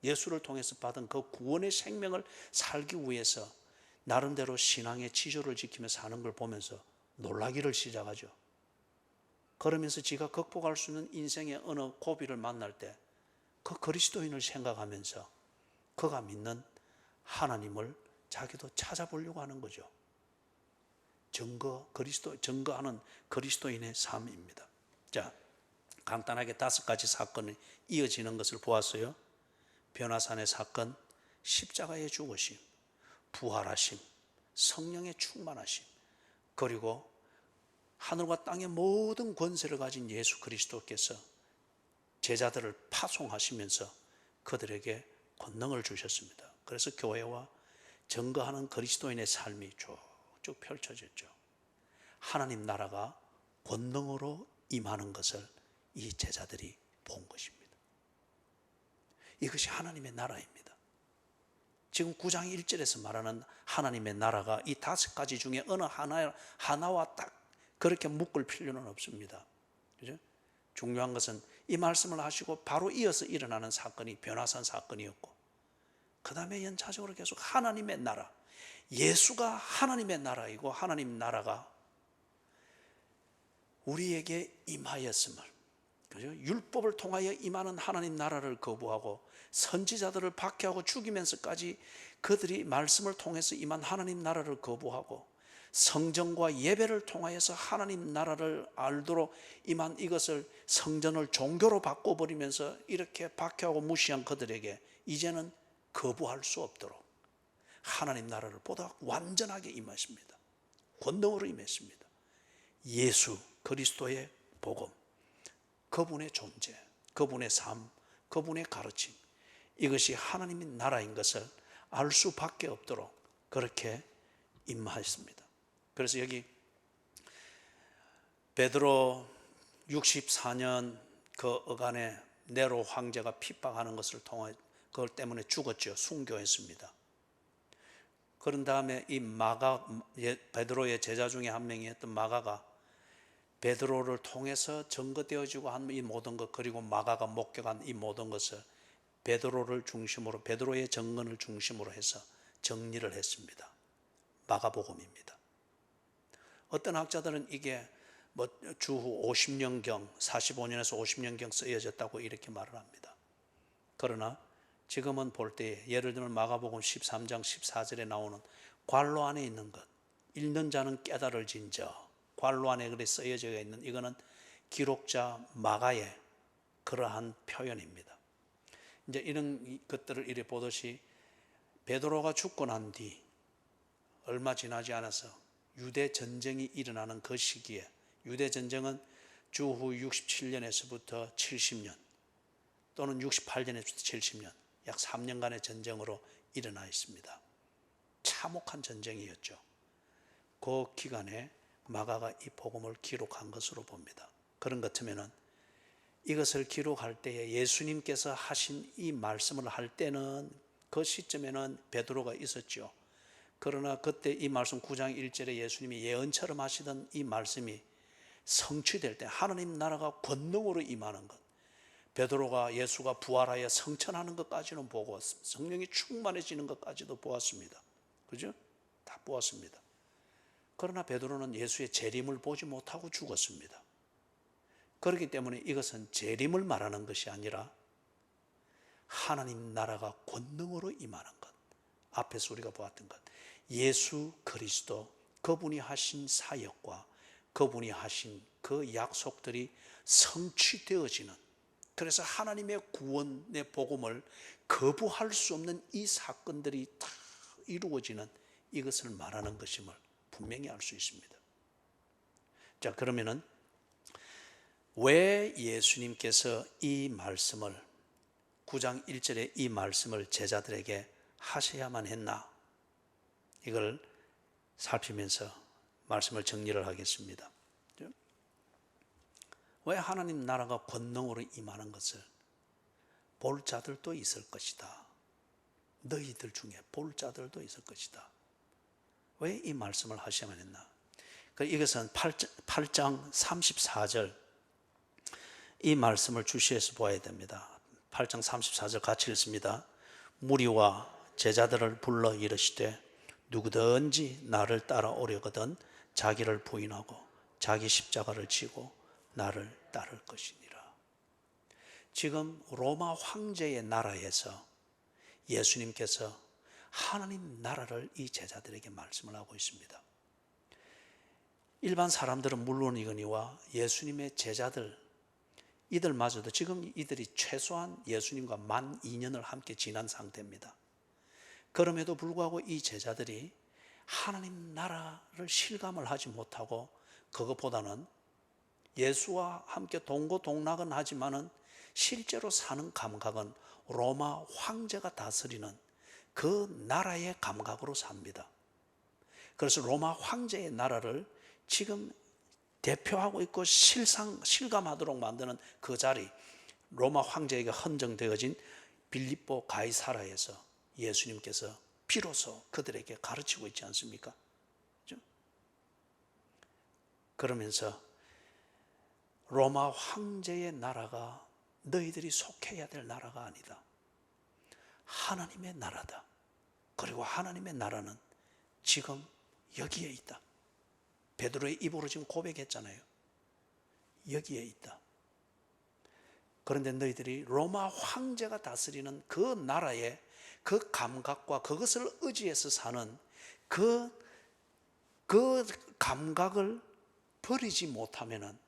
예수를 통해서 받은 그 구원의 생명을 살기 위해서 나름대로 신앙의 지조를 지키며 사는 걸 보면서 놀라기를 시작하죠. 그러면서 지가 극복할 수 있는 인생의 어느 고비를 만날 때 그 그리스도인을 생각하면서 그가 믿는 하나님을 자기도 찾아보려고 하는 거죠. 증거하는 그리스도인의 삶입니다. 자, 간단하게 5가지 사건이 이어지는 것을 보았어요. 변화산의 사건, 십자가의 죽으심, 부활하심, 성령의 충만하심, 그리고 하늘과 땅의 모든 권세를 가진 예수 그리스도께서 제자들을 파송하시면서 그들에게 권능을 주셨습니다. 그래서 교회와 증거하는 그리스도인의 삶이 쭉쭉 펼쳐졌죠. 하나님 나라가 권능으로 임하는 것을 이 제자들이 본 것입니다. 이것이 하나님의 나라입니다. 지금 9장 1절에서 말하는 하나님의 나라가 이 5가지 중에 어느 하나와 딱 그렇게 묶을 필요는 없습니다. 그죠? 중요한 것은 이 말씀을 하시고 바로 이어서 일어나는 사건이 변화산 사건이었고, 그 다음에 연차적으로 계속 하나님의 나라, 예수가 하나님의 나라이고 하나님 나라가 우리에게 임하였음을, 그죠? 율법을 통하여 임하는 하나님 나라를 거부하고 선지자들을 박해하고 죽이면서까지 그들이 말씀을 통해서 임한 하나님 나라를 거부하고 성전과 예배를 통하여서 하나님 나라를 알도록 임한 이것을 성전을 종교로 바꿔버리면서 이렇게 박해하고 무시한 그들에게 이제는 거부할 수 없도록 하나님 나라를 보다 완전하게 임하십니다. 권능으로 임했습니다. 예수 그리스도의 복음, 그분의 존재, 그분의 삶, 그분의 가르침, 이것이 하나님의 나라인 것을 알 수밖에 없도록 그렇게 임하였습니다. 그래서 여기 베드로 64년 그 어간에 네로 황제가 핍박하는 것을 통해 그것 때문에 죽었죠. 순교했습니다. 그런 다음에 이 마가, 베드로의 제자 중에 한 명이었던 마가가 베드로를 통해서 증거되어지고 한 이 모든 것, 그리고 마가가 목격한 이 모든 것을 베드로를 중심으로, 베드로의 증언을 중심으로 해서 정리를 했습니다. 마가복음입니다. 어떤 학자들은 이게 뭐 주후 50년경, 45년에서 50년경 쓰여졌다고 이렇게 말을 합니다. 그러나 지금은 볼 때 예를 들면 마가복음 13장 14절에 나오는 관로 안에 있는 것, 읽는 자는 깨달을진저, 관로 안에 그래 쓰여져 있는, 이거는 기록자 마가의 그러한 표현입니다. 이제 이런 것들을 이래 보듯이 베드로가 죽고 난 뒤 얼마 지나지 않아서 유대 전쟁이 일어나는 그 시기에, 유대 전쟁은 주후 67년에서부터 70년 또는 68년에서부터 70년, 약 3년간의 전쟁으로 일어나 있습니다. 참혹한 전쟁이었죠. 그 기간에 마가가 이 복음을 기록한 것으로 봅니다. 그런 것 같으면은 이것을 기록할 때에 예수님께서 하신 이 말씀을 할 때는 그 시점에는 베드로가 있었죠. 그러나 그때 이 말씀 9장 1절에 예수님이 예언처럼 하시던 이 말씀이 성취될 때 하나님 나라가 권능으로 임하는 것, 베드로가 예수가 부활하여 성천하는 것까지는 보고 성령이 충만해지는 것까지도 보았습니다. 그죠? 다 보았습니다. 그러나 베드로는 예수의 재림을 보지 못하고 죽었습니다. 그렇기 때문에 이것은 재림을 말하는 것이 아니라 하나님 나라가 권능으로 임하는 것, 앞에서 우리가 보았던 것, 예수 그리스도 그분이 하신 사역과 그분이 하신 그 약속들이 성취되어지는, 그래서 하나님의 구원의 복음을 거부할 수 없는 이 사건들이 다 이루어지는, 이것을 말하는 것임을 분명히 알 수 있습니다. 자, 그러면은 왜 예수님께서 이 말씀을 9장 1절에 이 말씀을 제자들에게 하셔야만 했나? 이걸 살피면서 말씀을 정리를 하겠습니다. 왜 하나님 나라가 권능으로 임하는 것을 볼 자들도 있을 것이다. 너희들 중에 볼 자들도 있을 것이다. 왜 이 말씀을 하셔야만 했나? 이것은 8장 34절 이 말씀을 주시해서 보아야 됩니다. 8장 34절 같이 읽습니다. 무리와 제자들을 불러 이르시되 누구든지 나를 따라오려거든 자기를 부인하고 자기 십자가를 지고 나를 따를 것이니라. 지금 로마 황제의 나라에서 예수님께서 하나님 나라를 이 제자들에게 말씀을 하고 있습니다. 일반 사람들은 물론이거니와 예수님의 제자들, 이들마저도 지금 이들이 최소한 예수님과 12년을 함께 지난 상태입니다. 그럼에도 불구하고 이 제자들이 하나님 나라를 실감을 하지 못하고, 그것보다는 예수와 함께 동고동락은 하지만은 실제로 사는 감각은 로마 황제가 다스리는 그 나라의 감각으로 삽니다. 그래서 로마 황제의 나라를 지금 대표하고 있고 실감하도록 만드는 그 자리, 로마 황제에게 헌정되어진 빌립보 가이사라에서 예수님께서 비로소 그들에게 가르치고 있지 않습니까? 그렇죠? 그러면서 로마 황제의 나라가 너희들이 속해야 될 나라가 아니다. 하나님의 나라다. 그리고 하나님의 나라는 지금 여기에 있다. 베드로의 입으로 지금 고백했잖아요. 여기에 있다. 그런데 너희들이 로마 황제가 다스리는 그 나라의 그 감각과 그것을 의지해서 사는 그 감각을 버리지 못하면은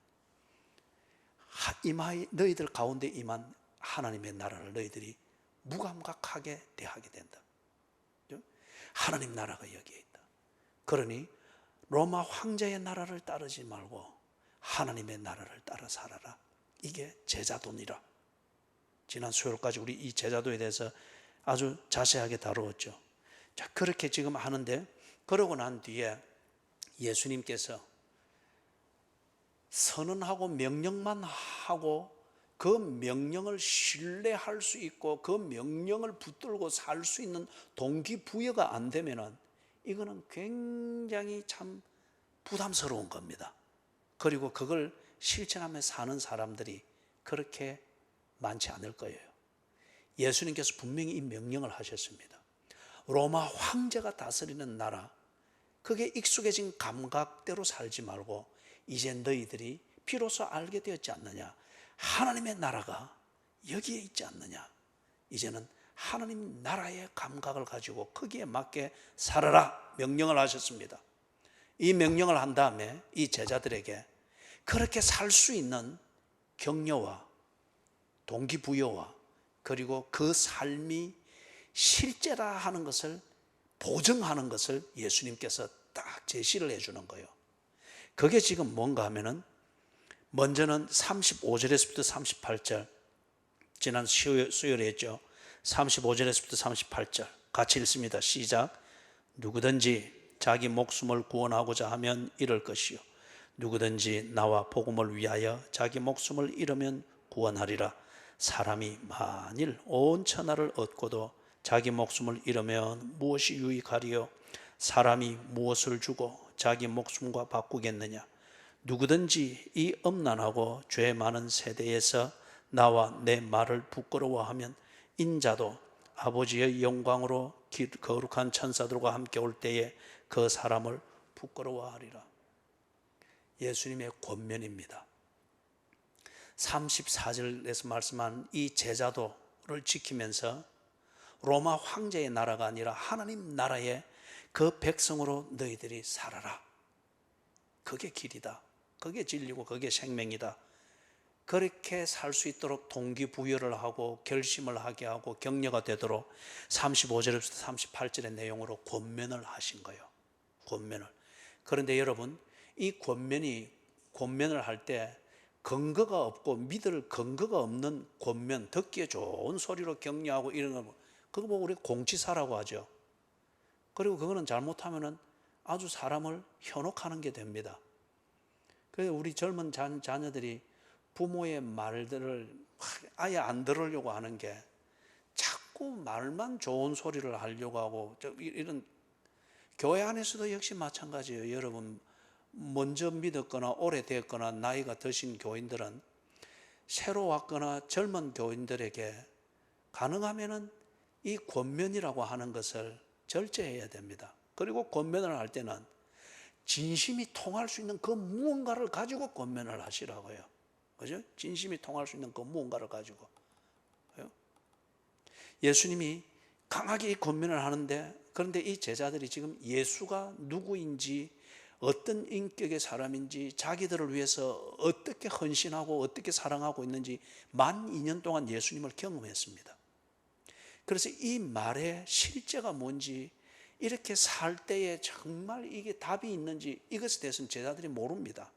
너희들 가운데 임한 하나님의 나라를 너희들이 무감각하게 대하게 된다. 하나님 나라가 여기에 있다. 그러니 로마 황제의 나라를 따르지 말고 하나님의 나라를 따라 살아라. 이게 제자도니라. 지난 수요일까지 우리 이 제자도에 대해서 아주 자세하게 다루었죠. 자, 그렇게 지금 하는데, 그러고 난 뒤에 예수님께서 선언하고 명령만 하고 그 명령을 신뢰할 수 있고 그 명령을 붙들고 살 수 있는 동기부여가 안 되면은 이거는 굉장히 참 부담스러운 겁니다. 그리고 그걸 실천하며 사는 사람들이 그렇게 많지 않을 거예요. 예수님께서 분명히 이 명령을 하셨습니다. 로마 황제가 다스리는 나라, 그게 익숙해진 감각대로 살지 말고 이제 너희들이 비로소 알게 되었지 않느냐, 하나님의 나라가 여기에 있지 않느냐. 이제는 하나님 나라의 감각을 가지고 거기에 맞게 살아라 명령을 하셨습니다. 이 명령을 한 다음에 이 제자들에게 그렇게 살 수 있는 격려와 동기부여와 그리고 그 삶이 실제라 하는 것을 보증하는 것을 예수님께서 딱 제시를 해주는 거예요. 그게 지금 뭔가 하면은 먼저는 35절에서부터 38절, 지난 수요일에 했죠. 35절에서부터 38절 같이 읽습니다. 시작. 누구든지 자기 목숨을 구원하고자 하면 잃을 것이요, 누구든지 나와 복음을 위하여 자기 목숨을 잃으면 구원하리라. 사람이 만일 온 천하를 얻고도 자기 목숨을 잃으면 무엇이 유익하리요? 사람이 무엇을 주고 자기 목숨과 바꾸겠느냐? 누구든지 이 엄난하고 죄 많은 세대에서 나와 내 말을 부끄러워하면 인자도 아버지의 영광으로 거룩한 천사들과 함께 올 때에 그 사람을 부끄러워하리라. 예수님의 권면입니다. 34절에서 말씀한 이 제자도를 지키면서 로마 황제의 나라가 아니라 하나님 나라의 그 백성으로 너희들이 살아라. 그게 길이다. 그게 진리고 그게 생명이다. 그렇게 살 수 있도록 동기부여를 하고 결심을 하게 하고 격려가 되도록 35절에서 38절의 내용으로 권면을 하신 거예요. 권면을. 그런데 여러분, 이 권면을 할 때 근거가 없고 믿을 근거가 없는 권면, 듣기에 좋은 소리로 격려하고 이런 거, 그거 보고 우리 공치사라고 하죠. 그리고 그거는 잘못하면은 아주 사람을 현혹하는 게 됩니다. 그래서 우리 젊은 자녀들이 부모의 말들을 아예 안 들으려고 하는 게 자꾸 말만 좋은 소리를 하려고 하고, 이런 교회 안에서도 역시 마찬가지예요. 여러분, 먼저 믿었거나 오래됐거나 나이가 드신 교인들은 새로 왔거나 젊은 교인들에게 가능하면은 이 권면이라고 하는 것을 절제해야 됩니다. 그리고 권면을 할 때는 진심이 통할 수 있는 그 무언가를 가지고 권면을 하시라고요. 그죠? 진심이 통할 수 있는 그 무언가를 가지고. 예수님이 강하게 이 권면을 하는데, 그런데 이 제자들이 지금 예수가 누구인지, 어떤 인격의 사람인지, 자기들을 위해서 어떻게 헌신하고 어떻게 사랑하고 있는지 12,000년 동안 예수님을 경험했습니다. 그래서 이 말의 실제가 뭔지, 이렇게 살 때에 정말 이게 답이 있는지, 이것에 대해서는 제자들이 모릅니다.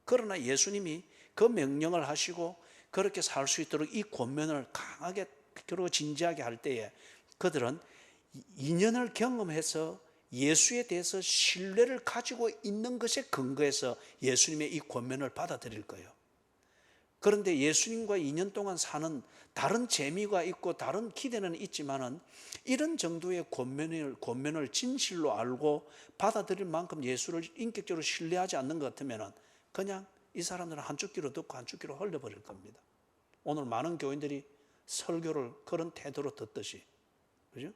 그러나 예수님이 그 명령을 하시고 그렇게 살 수 있도록 이 권면을 강하게 그리고 진지하게 할 때에 그들은 인연을 경험해서 예수에 대해서 신뢰를 가지고 있는 것에 근거해서 예수님의 이 권면을 받아들일 거예요. 그런데 예수님과 2년 동안 사는 다른 재미가 있고 다른 기대는 있지만은 이런 정도의 권면을 진실로 알고 받아들일 만큼 예수를 인격적으로 신뢰하지 않는 것 같으면은 그냥 이 사람들은 한쪽 귀로 듣고 한쪽 귀로 흘려버릴 겁니다. 오늘 많은 교인들이 설교를 그런 태도로 듣듯이, 그죠?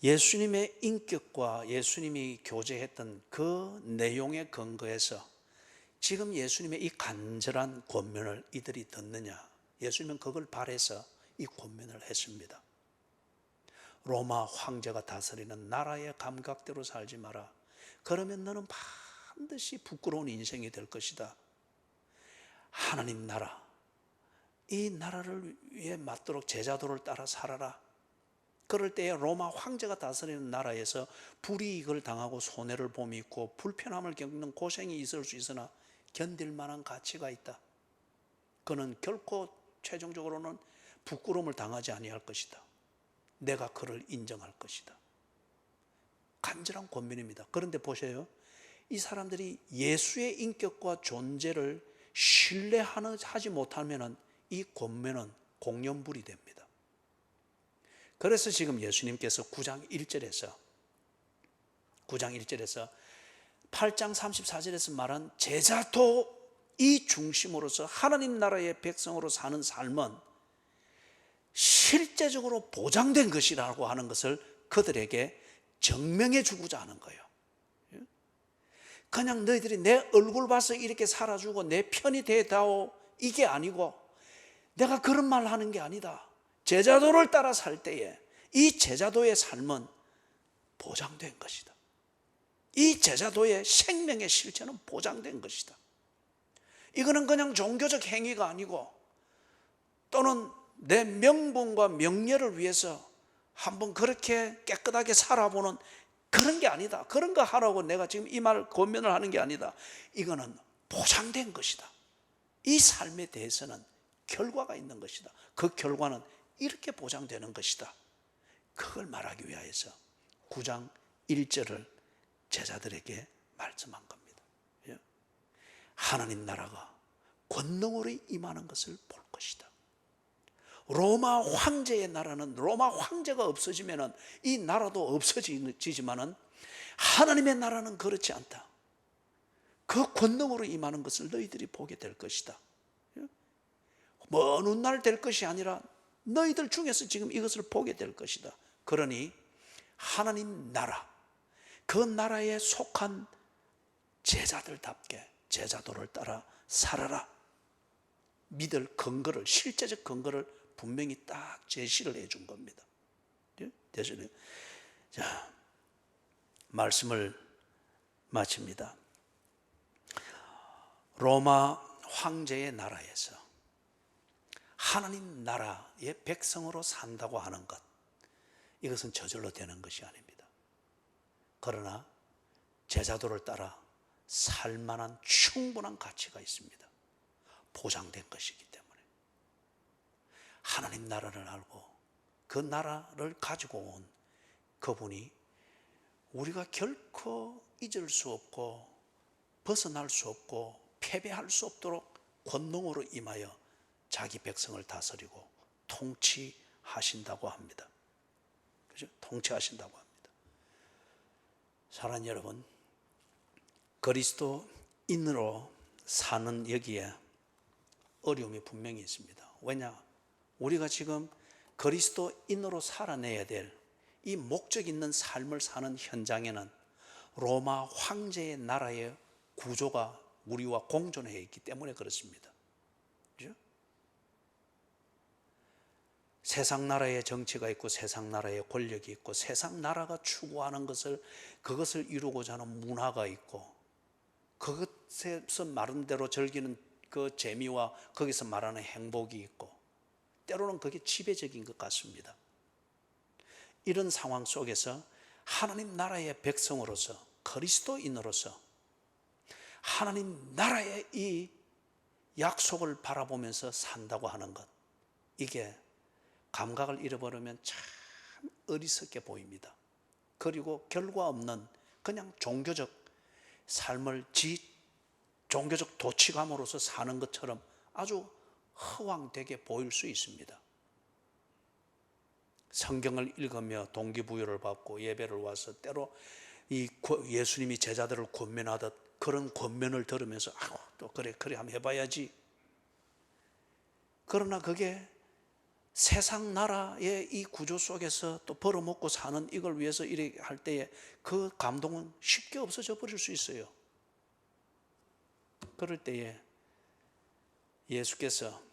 예수님의 인격과 예수님이 교제했던 그 내용에 근거해서 지금 예수님의 이 간절한 권면을 이들이 듣느냐? 예수님은 그걸 바라서 이 권면을 했습니다. 로마 황제가 다스리는 나라의 감각대로 살지 마라. 그러면 너는 반드시 부끄러운 인생이 될 것이다. 하나님 나라, 이 나라를 위해 맞도록 제자도를 따라 살아라. 그럴 때에 로마 황제가 다스리는 나라에서 불이익을 당하고 손해를 봄이 있고 불편함을 겪는 고생이 있을 수 있으나 견딜 만한 가치가 있다. 그는 결코 최종적으로는 부끄러움을 당하지 아니할 것이다. 내가 그를 인정할 것이다. 간절한 권면입니다. 그런데 보세요. 이 사람들이 예수의 인격과 존재를 신뢰하지 못하면 이 권면은 공연불이 됩니다. 그래서 지금 예수님께서 9장 1절에서 8장 34절에서 말한 제자도 이 중심으로서 하나님 나라의 백성으로 사는 삶은 실제적으로 보장된 것이라고 하는 것을 그들에게 증명해 주고자 하는 거예요. 그냥 너희들이 내 얼굴 봐서 이렇게 살아주고 내 편이 되다오 이게 아니고, 내가 그런 말 하는 게 아니다. 제자도를 따라 살 때에 이 제자도의 삶은 보장된 것이다. 이 제자도의 생명의 실체는 보장된 것이다. 이거는 그냥 종교적 행위가 아니고, 또는 내 명분과 명예를 위해서 한번 그렇게 깨끗하게 살아보는 그런 게 아니다. 그런 거 하라고 내가 지금 이 말 권면을 하는 게 아니다. 이거는 보장된 것이다. 이 삶에 대해서는 결과가 있는 것이다. 그 결과는 이렇게 보장되는 것이다. 그걸 말하기 위하여서 9장 1절을 제자들에게 말씀한 겁니다. 하나님 나라가 권능으로 임하는 것을 볼 것이다. 로마 황제의 나라는, 로마 황제가 없어지면 이 나라도 없어지지만은 하나님의 나라는 그렇지 않다. 그 권능으로 임하는 것을 너희들이 보게 될 것이다. 먼 훗날 될 것이 아니라 너희들 중에서 지금 이것을 보게 될 것이다. 그러니 하나님 나라, 그 나라에 속한 제자들답게 제자도를 따라 살아라. 믿을 근거를, 실제적 근거를 분명히 딱 제시를 해준 겁니다. 대신에 자, 말씀을 마칩니다. 로마 황제의 나라에서 하나님 나라의 백성으로 산다고 하는 것, 이것은 저절로 되는 것이 아닙니다. 그러나 제자도를 따라 살만한 충분한 가치가 있습니다. 보장된 것이기 때문에. 하나님 나라를 알고 그 나라를 가지고 온 그분이 우리가 결코 잊을 수 없고 벗어날 수 없고 패배할 수 없도록 권능으로 임하여 자기 백성을 다스리고 통치하신다고 합니다. 그죠? 통치하신다고 합니다. 사랑하는 여러분, 그리스도인으로 사는 여기에 어려움이 분명히 있습니다. 왜냐? 우리가 지금 그리스도인으로 살아내야 될 이 목적 있는 삶을 사는 현장에는 로마 황제의 나라의 구조가 우리와 공존해 있기 때문에 그렇습니다. 그렇죠? 세상 나라의 정치가 있고 세상 나라의 권력이 있고 세상 나라가 추구하는 그것을 이루고자 하는 문화가 있고, 그것에서 말한 대로 즐기는 그 재미와 거기서 말하는 행복이 있고, 때로는 그게 지배적인 것 같습니다. 이런 상황 속에서 하나님 나라의 백성으로서, 그리스도인으로서 하나님 나라의 이 약속을 바라보면서 산다고 하는 것, 이게 감각을 잃어버리면 참 어리석게 보입니다. 그리고 결과 없는 그냥 종교적 삶을 종교적 도취감으로서 사는 것처럼 아주 허황되게 보일 수 있습니다. 성경을 읽으며 동기부여를 받고 예배를 와서 때로 이 예수님이 제자들을 권면하듯 그런 권면을 들으면서 또 그래 한번 해봐야지. 그러나 그게 세상 나라의 이 구조 속에서 또 벌어먹고 사는 이걸 위해서 이렇게 할 때에 그 감동은 쉽게 없어져 버릴 수 있어요. 그럴 때에 예수께서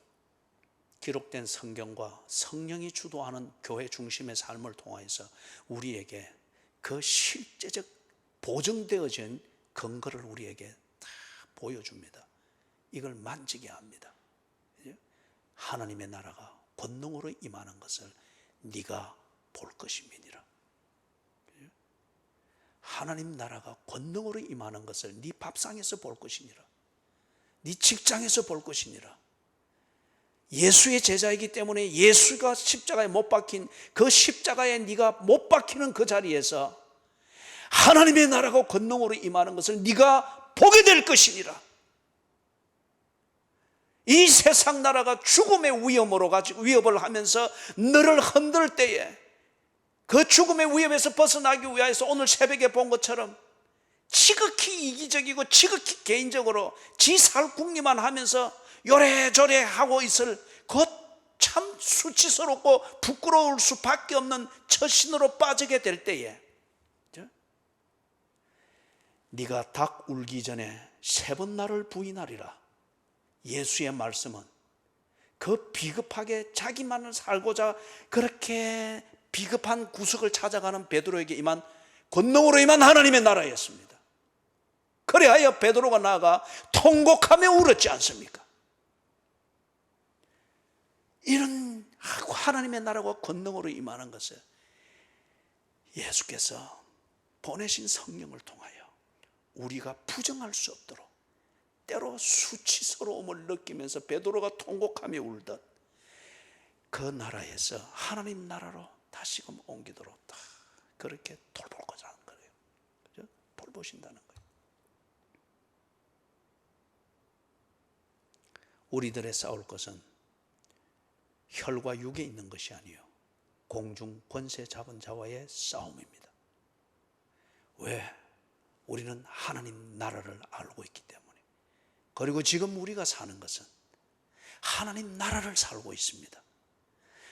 기록된 성경과 성령이 주도하는 교회 중심의 삶을 통해서 우리에게 그 실제적 보증되어진 근거를 우리에게 다 보여줍니다. 이걸 만지게 합니다. 하나님의 나라가 권능으로 임하는 것을 네가 볼 것임이니라. 하나님 나라가 권능으로 임하는 것을 네 밥상에서 볼 것이니라. 네 직장에서 볼 것이니라. 예수의 제자이기 때문에 예수가 십자가에 못 박힌 그 십자가에 네가 못 박히는 그 자리에서 하나님의 나라가 권능으로 임하는 것을 네가 보게 될 것이니라. 이 세상 나라가 죽음의 위험으로 가지고 위협을 하면서 너를 흔들 때에 그 죽음의 위협에서 벗어나기 위해서 오늘 새벽에 본 것처럼 지극히 이기적이고 지극히 개인적으로 지 살궁리만 하면서 요래조래 하고 있을 그 참 수치스럽고 부끄러울 수밖에 없는 처신으로 빠지게 될 때에 네가 닭 울기 전에 3번 나를 부인하리라. 예수의 말씀은 그 비겁하게 자기만을 살고자 그렇게 비겁한 구석을 찾아가는 베드로에게 임한 권능으로 임한 하나님의 나라였습니다. 그래야 베드로가 나아가 통곡하며 울었지 않습니까? 이런 하나님의 나라가 권능으로 임하는 것을 예수께서 보내신 성령을 통하여 우리가 부정할 수 없도록 때로 수치스러움을 느끼면서 베드로가 통곡하며 울던 그 나라에서 하나님 나라로 다시금 옮기도록 다 그렇게 돌보고자 하는 거예요. 그죠? 돌보신다는 거예요. 우리들의 싸울 것은 혈과 육에 있는 것이 아니요 공중 권세 잡은 자와의 싸움입니다. 왜? 우리는 하나님 나라를 알고 있기 때문에. 그리고 지금 우리가 사는 것은 하나님 나라를 살고 있습니다.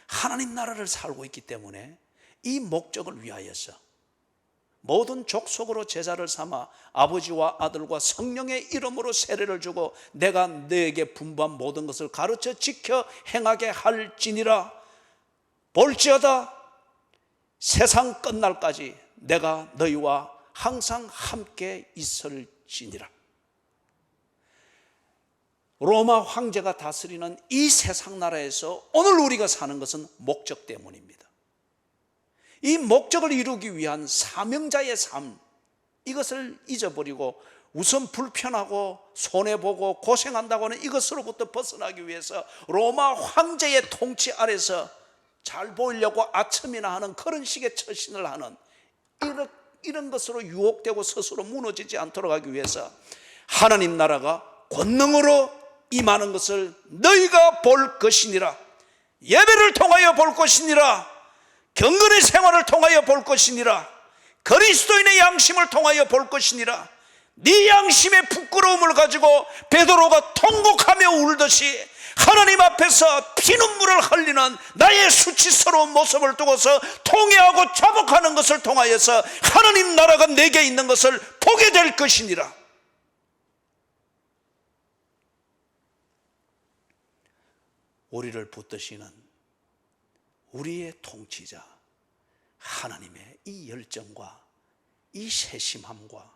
하나님 나라를 살고 있기 때문에 이 목적을 위하여서 모든 족속으로 제자를 삼아 아버지와 아들과 성령의 이름으로 세례를 주고 내가 너에게 분부한 모든 것을 가르쳐 지켜 행하게 할지니라. 볼지어다 세상 끝날까지 내가 너희와 항상 함께 있을지니라. 로마 황제가 다스리는 이 세상 나라에서 오늘 우리가 사는 것은 목적 때문입니다. 이 목적을 이루기 위한 사명자의 삶, 이것을 잊어버리고 우선 불편하고 손해보고 고생한다고 하는 이것으로부터 벗어나기 위해서 로마 황제의 통치 아래서 잘 보이려고 아첨이나 하는 그런 식의 처신을 하는 이런 것으로 유혹되고 스스로 무너지지 않도록 하기 위해서 하나님 나라가 권능으로 임하는 것을 너희가 볼 것이니라. 예배를 통하여 볼 것이니라. 경건의 생활을 통하여 볼 것이니라. 그리스도인의 양심을 통하여 볼 것이니라. 네 양심의 부끄러움을 가지고 베드로가 통곡하며 울듯이 하나님 앞에서 피눈물을 흘리는 나의 수치스러운 모습을 두고서 통회하고 자복하는 것을 통하여서 하나님 나라가 내게 있는 것을 보게 될 것이니라. 우리를 붙드시는 우리의 통치자 하나님의 이 열정과 이 세심함과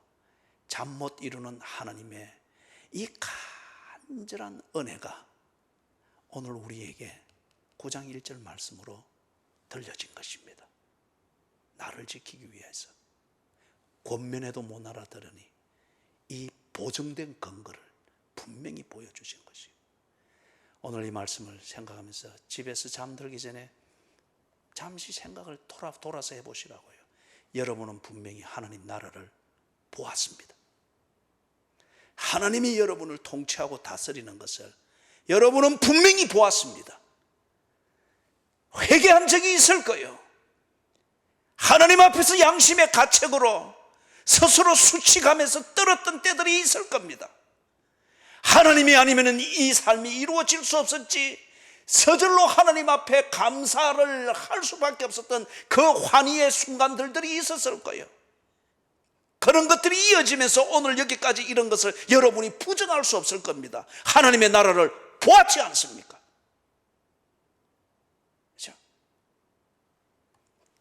잠 못 이루는 하나님의 이 간절한 은혜가 오늘 우리에게 9장 1절 말씀으로 들려진 것입니다. 나를 지키기 위해서 권면해도 못 알아들으니 이 보증된 근거를 분명히 보여주신 것이에요. 오늘 이 말씀을 생각하면서 집에서 잠들기 전에 잠시 생각을 돌아서 해보시라고요. 여러분은 분명히 하나님 나라를 보았습니다. 하나님이 여러분을 통치하고 다스리는 것을 여러분은 분명히 보았습니다. 회개한 적이 있을 거예요. 하나님 앞에서 양심의 가책으로 스스로 수치감에서 떨었던 때들이 있을 겁니다. 하나님이 아니면 이 삶이 이루어질 수 없었지, 서절로 하나님 앞에 감사를 할 수밖에 없었던 그 환희의 순간들이 있었을 거예요. 그런 것들이 이어지면서 오늘 여기까지 이런 것을 여러분이 부정할 수 없을 겁니다. 하나님의 나라를 보았지 않습니까? 그렇죠?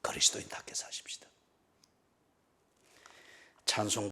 그리스도인답게 사십시다. 찬송